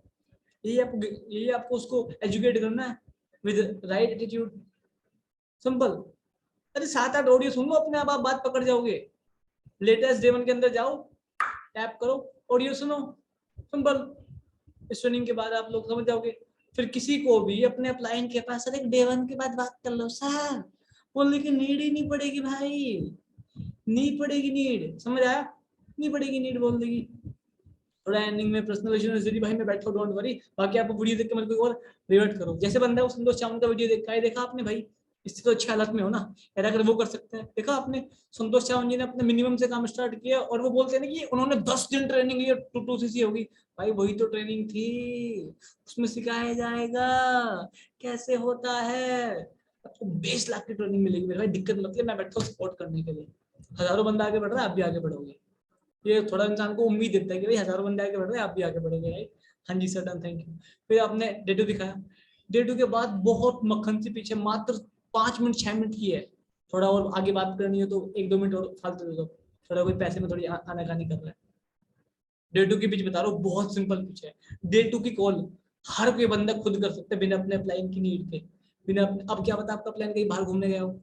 S1: यही आपको उसको एजुकेट करना है विद राइट एटीट्यूड, सिंपल। अरे 7-8 ऑडियो सुन लो अपने आप बात पकड़ जाओगे। लेटेस्ट डे 1 के अंदर जाओ, टैप करो, ऑडियो सुनो, सिंपल। इस ट्रेनिंग के बाद आप लोग समझ जाओगे। फिर किसी को भी अपने अपलाइन के पास सर एक डे 1 के बाद बात कर लो सर, बोलने की नीड ही नहीं पड़ेगी भाई, नहीं पड़ेगी नीड, समझ आया, नहीं पड़ेगी नीड बोल देगी। थोड़ा एंडिंग में पर्सनल इश्यू भाई मैं बैठो, डोंट वरी, बाकी आपको वीडियो देख के मेरे को और रिवर्ट करो। जैसे बंदा वो संतोष चावला का वीडियो देखा है, देखा आपने भाई, इससे तो अच्छी हालत में हो ना, ऐसा अगर वो कर सकते हैं। देखा आपने संतोष चावला जी ने अपने मिनिमम से काम स्टार्ट किया और वो बोलते हैं ना कि उन्होंने 10 दिन ट्रेनिंग ली, 2 सीसी होगी। भाई वही तो ट्रेनिंग थी, उसमें सिखाया जाएगा कैसे होता है, आपको 20 लाख की ट्रेनिंग मिलेगी मेरे भाई, दिक्कत मतलब मैं बैठा हूँ सपोर्ट करने के लिए। हजारों बंदा आगे बढ़ रहा है, आप भी आगे बढ़ोगे, ये थोड़ा इंसान को उम्मीद देता है कि भाई हजारों बंदे आगे बढ़ रहे हैं, आप भी आगे बढ़ोगे भाई। हाँ जी सर, डन, थैंक यू। फिर आपने डे 2 दिखाया, डे 2 के बाद बहुत मक्खन से पीछे मात्र 5 मिनट 6 मिनट की है, थोड़ा और आगे बात करनी है तो 1-2 मिनट और फालतू दे दो, थोड़ा कोई पैसे में थोड़ी आनाकानी कर रहा है। डे 2 की पिच बता रहा हूँ, बहुत सिंपल पिच है। डे 2 की कॉल हर कोई बंदा खुद कर सकता है बिना अपने प्लान की नीड के, बिना अपने, अब क्या पता आपका प्लान कहीं बाहर घूमने गया हो,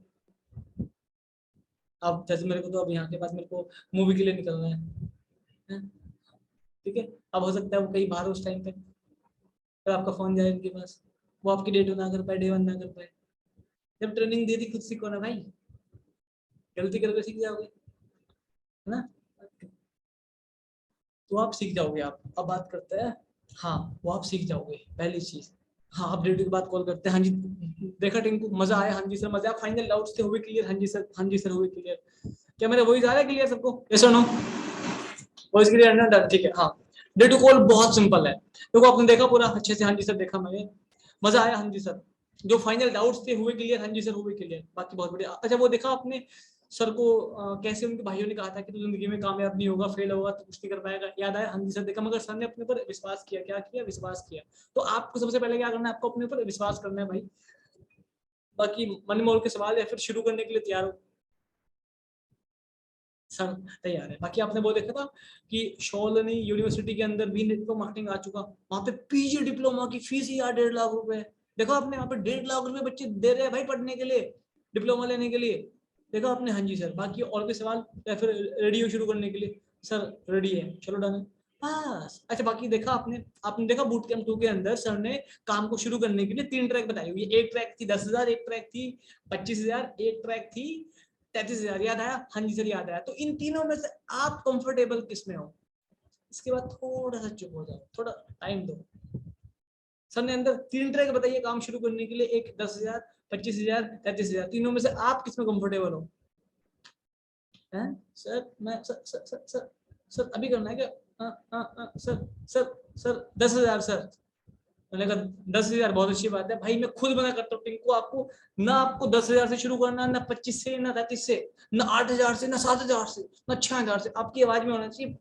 S1: अब जैसे मेरे को तो अब यहाँ के पास मेरे को मूवी के लिए निकलना है, ठीक है, अब हो सकता है वो कहीं बाहर उस टाइम पे, तो आपका फोन जाए उनके पास, वो आपकी डे 2 ना कर पाए, डे 1 ना कर पाए। जब ट्रेनिंग दे दी खुद सीखो ना भाई, गलती करके सीख जाओगे, है ना, तो आप सीख जाओगे। आप अब बात करते हैं, हाँ वो आप सीख जाओगे पहली चीज। हाँ अब डे 2 के बाद कॉल करते हैं, हाँ जी देखा टिंकू मजा आया, हाँ जी सर मजा आया, फाइनल डाउट्स थे हुए क्लियर, हाँ जी सर, हाँ जी सर हुए क्लियर, क्या मेरा वही जा रहा है क्लियर सबको, यस और नो, वॉइस क्लियर है ना, ठीक है। हाँ डे 2 कॉल बहुत सिंपल है, देखो आपने देखा पूरा अच्छे से, हाँ जी सर देखा मैंने, मजा आया, हाँ जी सर, जो फाइनल डाउट्स थे हुए क्लियर, हाँ जी सर हुए क्लियर, बाकी बहुत बढ़िया। अच्छा वो देखा आपने सर को कैसे उनके भाइयों ने कहा था कि तू जिंदगी में कामयाब नहीं होगा, फेल होगा तो कुछ नहीं कर पाएगा, याद आया, हाँ जी सर देखा, मगर सर ने अपने ऊपर विश्वास किया, क्या किया, विश्वास किया। तो आपको सबसे पहले क्या करना है, आपको अपने ऊपर विश्वास करना है भाई, बाकी मन मोल के सवाल या फिर शुरू करने के लिए तैयार हो सर, तैयार है। बाकी आपने वो देखा था कि शोलनी यूनिवर्सिटी के अंदर भी नेटवर्क मार्केटिंग आ चुका, वहां पे पीजी डिप्लोमा की फीस ही यार 1.5 लाख रुपए, देखो आपने वहां पे 1.5 लाख रुपए बच्चे दे रहे हैं भाई पढ़ने के लिए, डिप्लोमा लेने के लिए, देखा आपने, हाँ जी सर। बाकी और भी सवाल या फिर रेडियो शुरू करने के लिए, सर रेडी है, चलो डन है बस। अच्छा बाकी देखा आपने, आपने देखा बूट कैंप 2 के अंदर सर ने काम को शुरू करने के लिए 3 ट्रैक बताई हुई, एक ट्रैक थी 10,000, एक ट्रैक थी 25,000, एक ट्रैक थी 33,000, याद आया, हाँ जी सर याद आया। तो इन तीनों में से आप कंफर्टेबल किस में हो, इसके बाद थोड़ा सा चुप हो जाओ, थोड़ा टाइम दो। सर ने अंदर 3 ट्रैक बताइए काम शुरू करने के लिए, एक 10,000, 25,000, 33,000, तीनों में से आप किस में कंफर्टेबल हो, हैं सर, मैं सर अभी करना है क्या, सर सर सर 10,000 सर, मैंने कहा 10,000 बहुत अच्छी बात है भाई, मैं खुद मना करता हूँ टिंकू आपको, ना आपको 10,000 से शुरू करना, ना 25 से, ना 33 से, ना 8,000 से, ना 7,000 से, ना 6,000 से, आपकी आवाज में होना चाहिए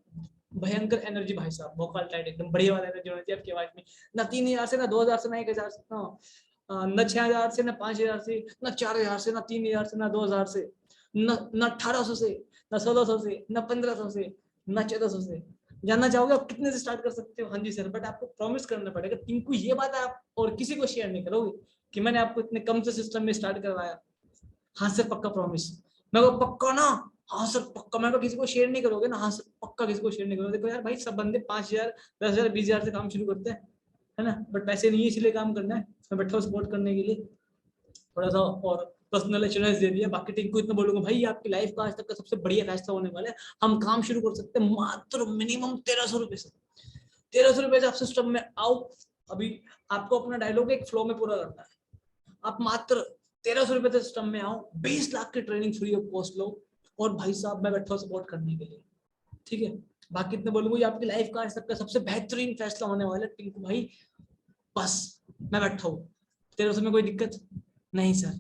S1: भयंकर एनर्जी भाई साहब, भोकाल टाइट एकदम बढ़िया वाला एनर्जी होना चाहिए आपकी आवाज में, ना 3,000 से, ना 2,000 से, ना 1,000 से, ना 6,000 से, ना 5,000 से, ना 4,000 से, ना 3,000 से, ना 2,000 से, ना 1,800 से, ना 1,600 से, ना 1,500 से, ना 1,400 से। जानना चाहोगे आप कितने से स्टार्ट कर सकते हो, हाँ जी सर, बट आपको प्रॉमिस करना पड़ेगा टिंकू, ये बात आप और किसी को शेयर नहीं करोगे कि मैंने आपको इतने कम से सिस्टम में स्टार्ट करवाया, हाँ सर पक्का प्रॉमिस, मैं वो पक्का ना, हाँ सर पक्का, मैं किसी को शेयर नहीं करोगे ना, हाँ सर पक्का किसी को शेयर नहीं करोगे। देखो यार भाई सब बंदे 5,000, 10,000, 20,000 से काम शुरू करते हैं, है ना, बट पैसे नहीं है इसलिए काम करना है, मैं बैठा हूँ सपोर्ट करने के लिए, थोड़ा सा और पर्सनल एश्योरेंस दे दिया। बाकी टिंकू इतना बोलूंगा भाई आपकी लाइफ का आज तक का सबसे बढ़िया फैसला होने वाला है, हम काम शुरू कर सकते हैं मात्र मिनिमम 1,300 रुपए से, 1,300 रुपए से आप सिस्टम में आओ। अभी आपको अपना डायलॉग एक फ्लो में पूरा करना है, आप मात्र 1,300 रुपए से सिस्टम में आओ, 20 लाख की training free of cost low, और भाई साहब मैं बैठा हूँ सपोर्ट करने के लिए, ठीक है। बाकी इतने बोलूंगा ये आपकी लाइफ का आज तक का सबसे बेहतरीन फैसला होने वाला है टिंकू भाई, बस मैं बैठा हूँ। 1,300 में कोई दिक्कत नहीं सर,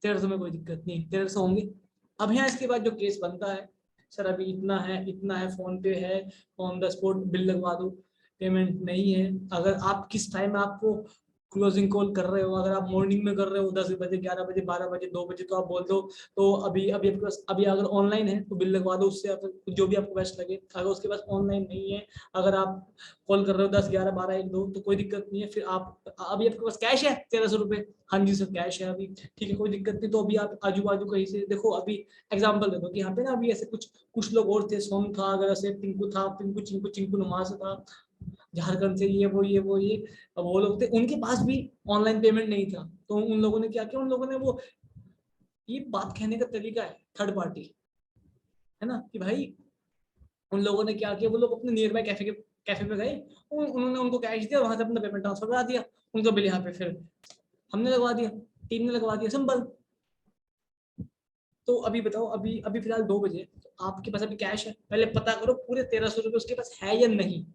S1: 1,300 में कोई दिक्कत नहीं, 1,300 होंगे। अब यहाँ इसके बाद जो केस बनता है, सर अभी इतना है, फोन पे है, ऑन द स्पॉट बिल लगवा दो, पेमेंट नहीं है, अगर आप किस टाइम आपको क्लोजिंग कॉल कर रहे हो, अगर आप मॉर्निंग में कर रहे हो 10 बजे, 11 बजे, 12 बजे, 2 बजे, तो आप बोल दो तो अभी अभी आपके पास, अभी अगर ऑनलाइन है तो बिल लगवा दो उससे, जो भी आपको बेस्ट लगे। अगर उसके पास ऑनलाइन नहीं है, अगर आप कॉल कर रहे हो 10, 11, 12, 1, 2, तो कोई दिक्कत नहीं है। फिर आप अभी आपके पास कैश है 1300 रुपये, हाँ जी सर कैश है अभी, ठीक है कोई दिक्कत नहीं। तो अभी आप आजू बाजू कहीं से देखो, अभी एग्जाम्पल दे दो कि यहाँ पे ना अभी ऐसे कुछ लोग और थे, सोम था, अगर ऐसे टिंकू था, टिंकू चिंकू चिंकू नमाज था, झारखंड से, ये अब वो लोग थे, उनके पास भी ऑनलाइन पेमेंट नहीं था। तो उन लोगों ने क्या किया, उन लोगों ने वो, ये बात कहने का तरीका है थर्ड पार्टी, है ना, कि भाई उन लोगों ने क्या किया, वो लोग अपने नियर बाय कैफे पे गए, उन्होंने उनको कैश दिया, वहां से अपना पेमेंट ट्रांसफर करा दिया, उनका बिल यहाँ पे फिर हमने लगवा दिया, टीम ने लगवा दिया, सिंपल। तो अभी बताओ, अभी अभी फिलहाल 2 बजे, तो आपके पास अभी कैश है, पहले पता करो पूरे 1300 रुपये उसके पास है या नहीं।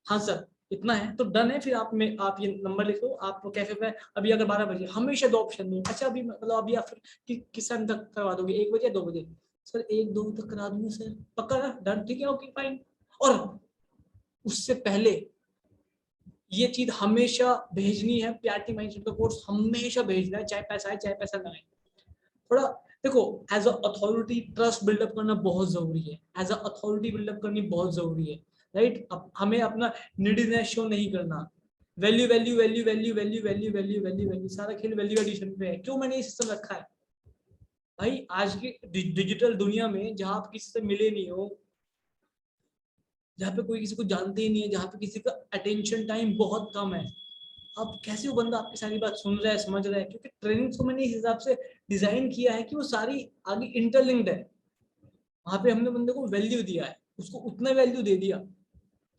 S1: हाँ सर इतना है तो डन है, फिर आप ये नंबर लिखो, आप कैफे पे अभी अगर 12 बजे, हमेशा 2 ऑप्शन दो। अच्छा अभी मतलब अभी आप फिर किस टाइम तक करवा दोगे, 1 बजे या 2 बजे? सर 1-2 तक करा दूंगा सर, पक्का ना, डन, ठीक है, ओके फाइन। और उससे पहले ये चीज हमेशा भेजनी है, पीआरटी माइंडसेट का कोर्स हमेशा भेजना है, चाहे पैसा है चाहे पैसा ना है। थोड़ा देखो, as a authority trust build up करना बहुत जरूरी है, एज अ अथॉरिटी बिल्डअप करनी बहुत जरूरी है, राइट। अब हमें अपना नीडीनेस शो नहीं करना, value value value value value value value value value, सारा खेल वैल्यू एडिशन पे है। क्यों मैंने ये सिस्टम रखा है भाई, आज की डिजिटल दुनिया में जहां आप किसी से मिले नहीं हो, जहाँ पे कोई किसी को जानते ही नहीं है, जहाँ पे किसी का अटेंशन टाइम बहुत कम है, अब कैसे वो बंदा आपकी सारी बात सुन रहा है, समझ रहा है, क्योंकि ट्रेनिंग को मैंने इस हिसाब से डिजाइन किया है कि वो सारी आगे इंटरलिंक्ड है। वहां पे हमने बंदे को वैल्यू दिया है, उसको उतना वैल्यू दे दिया,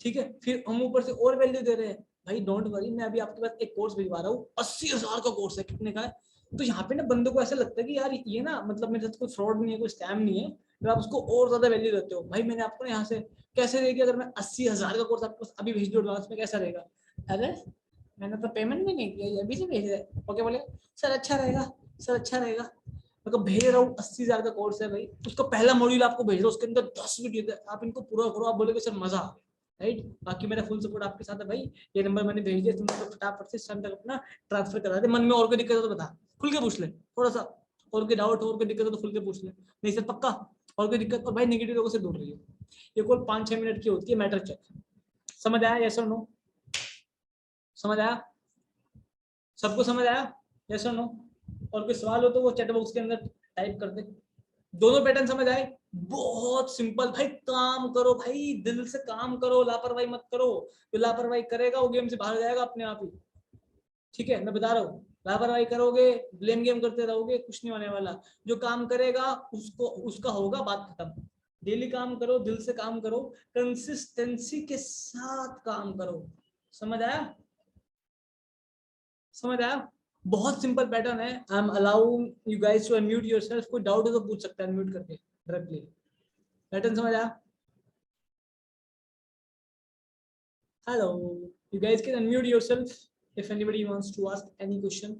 S1: ठीक है, फिर हम ऊपर से और वैल्यू दे रहे हैं। भाई डोंट वरी, मैं अभी आपके पास एक कोर्स भिजवा रहा हूँ, 80,000 का कोर्स है, कितने का है? तो यहाँ पे ना बंदे को ऐसा लगता है कि यार ये ना, मतलब मेरे साथ कोई फ्रॉड नहीं है, कोई स्कैम नहीं है, फिर आप उसको और ज्यादा वैल्यू देते हो। भाई मैंने आपको ना यहाँ से कैसे रहेगी, अगर मैं 80,000 का कोर्स आपको अभी भेज दूँ एडवांस में, कैसा रहेगा? अरे मैंने तो पेमेंट भी नहीं किया, ये अभी से भेज रहे, ओके बोले सर अच्छा रहेगा, सर अच्छा रहेगा। मतलब भेज रहा हूँ, 80,000 का कोर्स है भाई, उसका पहला मॉड्यूल आपको भेज रहा हूँ, उसके अंदर 10 वीडियो है, आप इनको पूरा करो, आप बोलोगे सर मजा आ गया, राइट। बाकी मेरा फुल सपोर्ट आपके साथ है भाई, ये नंबर मैंने भेज दिया, तुम तो फटाफट से शाम तक अपना ट्रांसफर करा दे। मन में और कोई दिक्कत हो तो बता, खुल के पूछ ले, थोड़ा सा और कोई डाउट हो, और कोई दिक्कत हो तो खुल के पूछ ले, नहीं सर पक्का। और कोई दिक्कत, और भाई नेगेटिव लोगों से दूर रहिए। ये कॉल 5-6 मिनट की होती है, मैटर चेक, समझ आया? यस और नो? समझ आया? सबको समझ आया? यस और नो? और कोई सवाल हो तो वो चैट बॉक्स के अंदर टाइप कर दे। दोनों पैटर्न समझ आए? बहुत सिंपल भाई, काम करो भाई, दिल से काम करो, लापरवाही मत करो। जो लापरवाही करेगा वो गेम से बाहर जाएगा अपने आप ही, ठीक है, मैं बता रहा हूँ। लापरवाही करोगे, ब्लेम गेम करते रहोगे, कुछ नहीं होने वाला। जो काम करेगा उसको उसका होगा, बात खत्म। डेली काम करो, दिल से काम करो, कंसिस्टेंसी के साथ काम करो। समझ आया? समझ आया? बहुत सिंपल पैटर्न है। I am allowing you guys to unmute yourself, कोई डाउट हो तो पूछ सकता है अनम्यूट करके डायरेक्टली। पैटर्न समझ आया? Hello, you guys can unmute yourself if anybody wants to ask any question.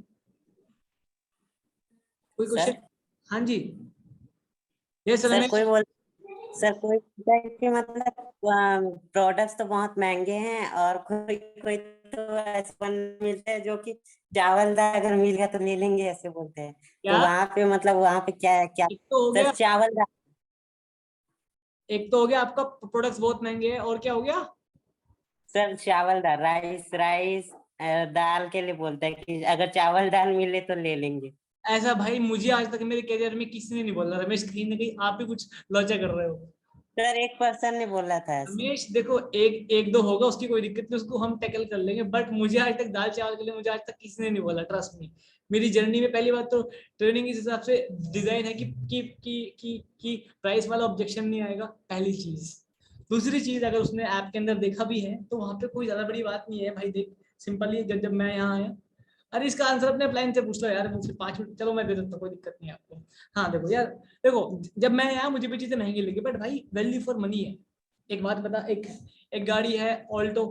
S1: कोई
S3: सर
S1: क्वेश्चन? हाँ जी, यस
S3: सर
S1: रमेश।
S3: सर कोई बोलता है कि मतलब प्रोडक्ट्स तो बहुत महंगे हैं, और कोई कोई तो ऐसे बन मिलते हैं जो कि चावल दाल अगर मिल गया तो ले लेंगे, ऐसे बोलते हैं।
S1: क्या?
S3: तो वहाँ पे मतलब वहाँ पे क्या क्या
S1: एक तो हो
S3: सर
S1: गया,
S3: चावल दाल?
S1: एक तो हो गया आपका प्रोडक्ट्स बहुत महंगे हैं, और क्या हो गया?
S3: सर चावल दाल, राइस दाल के लिए बोलते हैं कि अगर चावल दाल मिले तो ले लेंगे।
S1: ऐसा भाई मुझे आज तक मेरे करियर में किसी ने नहीं बोला रमेश, कहीं ना कहीं आप भी कुछ लॉचा कर रहे हो।
S3: सर एक पर्सन ने बोला था ऐसे।
S1: रमेश देखो, एक एक दो होगा, उसकी कोई दिक्कत नहीं, उसको हम टैकल कर लेंगे, बट मुझे आज तक दाल चावल के लिए मुझे आज तक किसी ने नहीं बोला, ट्रस्ट मी। मेरी जर्नी में पहली बात तो ट्रेनिंग इस हिसाब से डिजाइन है कि प्राइस वाला ऑब्जेक्शन नहीं आएगा, पहली चीज। दूसरी चीज, अगर उसने ऐप के अंदर देखा भी है तो वहां पे कोई ज्यादा बड़ी बात नहीं है भाई। देख सिंपली, जब जब मैं यहाँ आया, अरे इसका आंसर अपने अपलाइन से पूछ लो यार, मुझसे 5 मिनट, चलो मैं दे देता हूँ, कोई दिक्कत नहीं है आपको। हाँ देखो यार, देखो जब मैं आया मुझे भी चीजें महंगी लगी, बट भाई वैल्यू फॉर मनी है। एक बात बता, एक एक गाड़ी है ऑल्टो,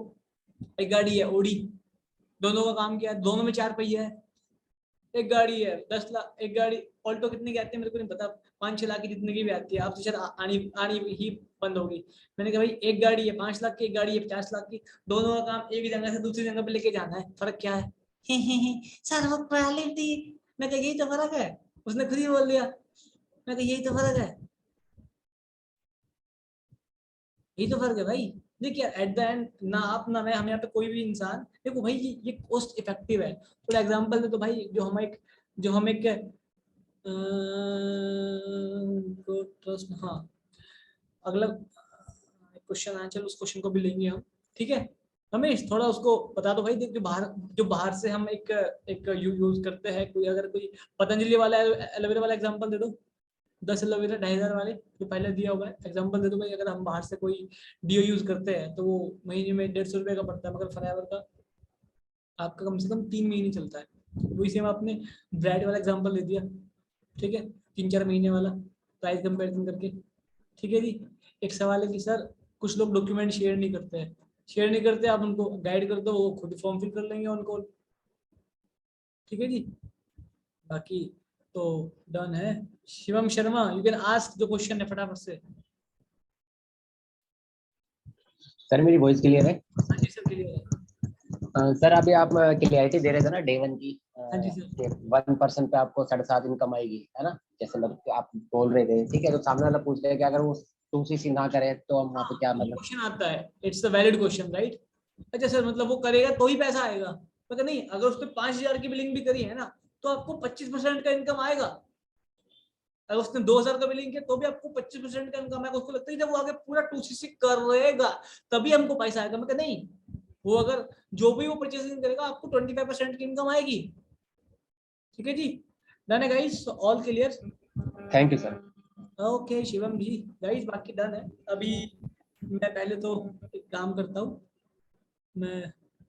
S1: एक गाड़ी है ओडी, दोनों का काम क्या है? दोनों में 4 पहिए है। एक गाड़ी है 10 लाख, एक गाड़ी ऑल्टो कितने की आती है मेरे को नहीं पता, 5-6 लाख की जितने की भी आती है, आप तो शायद आनी आनी ही बंद होगी। मैंने कहा भाई एक गाड़ी है 5 लाख की, एक गाड़ी है 50 लाख की, दोनों का काम एक ही जगह से दूसरी जगह पे लेके जाना है, फर्क क्या है? सर वो क्वालिटी, मैं कहा यही तो फर्क है, उसने खुद ही बोल दिया, मैं कहा यही तो फर्क है, यही तो फर्क है भाई। देखिए एट द एंड ना आप ना मैं, हम यहाँ पे कोई भी इंसान, देखो भाई ये कॉस्ट इफेक्टिव है। फॉर एग्जांपल दे तो भाई, जो हम एक ट्रस्ट, हाँ अगला क्वेश्चन आया, चलो उस क्वेश्चन को भी लेंगे हम, ठीक है। रमेश थोड़ा उसको बता दो भाई, देख जो बाहर से हम एक यूज करते हैं, कोई अगर कोई पतंजलि वाला एलोवेरा वाला एग्जांपल दे दो, 10 एलोवेरा 2,500 वाले जो पहले दिया हुआ है, एग्जांपल दे दो भाई। अगर हम बाहर से कोई डीओ यूज करते हैं तो वो महीने में 150 रुपये का पड़ता है, मगर फॉरएवर का आपका कम से कम 3 महीने चलता है। वही सेम आपने ब्राइड वाला एग्जांपल दे दिया, ठीक है, 3-4 महीने वाला प्राइस कंपैरिजन करके, ठीक है जी। एक सवाल है कि सर कुछ लोग डॉक्यूमेंट शेयर नहीं करते हैं, शेयर नहीं करते, आप उनको गाइड कर दो, वो खुद फॉर्म फिल कर लेंगे उनको, ठीक है जी। बाकी तो डन है। Shivam Sharma, you can ask जो क्वेश्चन है फटाफट से।
S4: सर मेरी वॉइस क्लियर है?
S1: हाँ जी सर क्लियर है।
S4: सर अभी आप क्लियरिटी दे रहे थे ना डे 1 की,
S1: हाँ जी सर।
S4: 1% पे आपको 7.5 इनकम आएगी, है ना? जैसे मतलब आप बोल रहे थे, ठीक है। तो सामने वाला पूछ रहे कि अगर वो 2cc ना करे तो हम वहाँ पे क्या मतलब?
S1: क्वेश्चन आता है, it's a valid question right. अच्छा सर मतलब वो करेगा तो ही पैसा आएगा? पता नहीं, अगर उसने 5,000 की बिलिंग भी करी है ना तो आपको 25% का इनकम आएगा। अगर उसने 2,000 का बिलिंग किया तो भी आपको 25% का इनकम आएगा। उसको लगता है जब वो आगे पूरा 2cc करेगा तभी हमको पैसा आएगा। मैं कहा नहीं, वो अगर जो भी वो परचेसिंग करेगा आपको 25% की इनकम आएगी, ठीक है जी। डन है guys, all clear?
S4: Thank you sir.
S1: Okay Shivam ji, guys बाकी डन है। अभी मैं पहले तो एक काम करता हूँ, मैं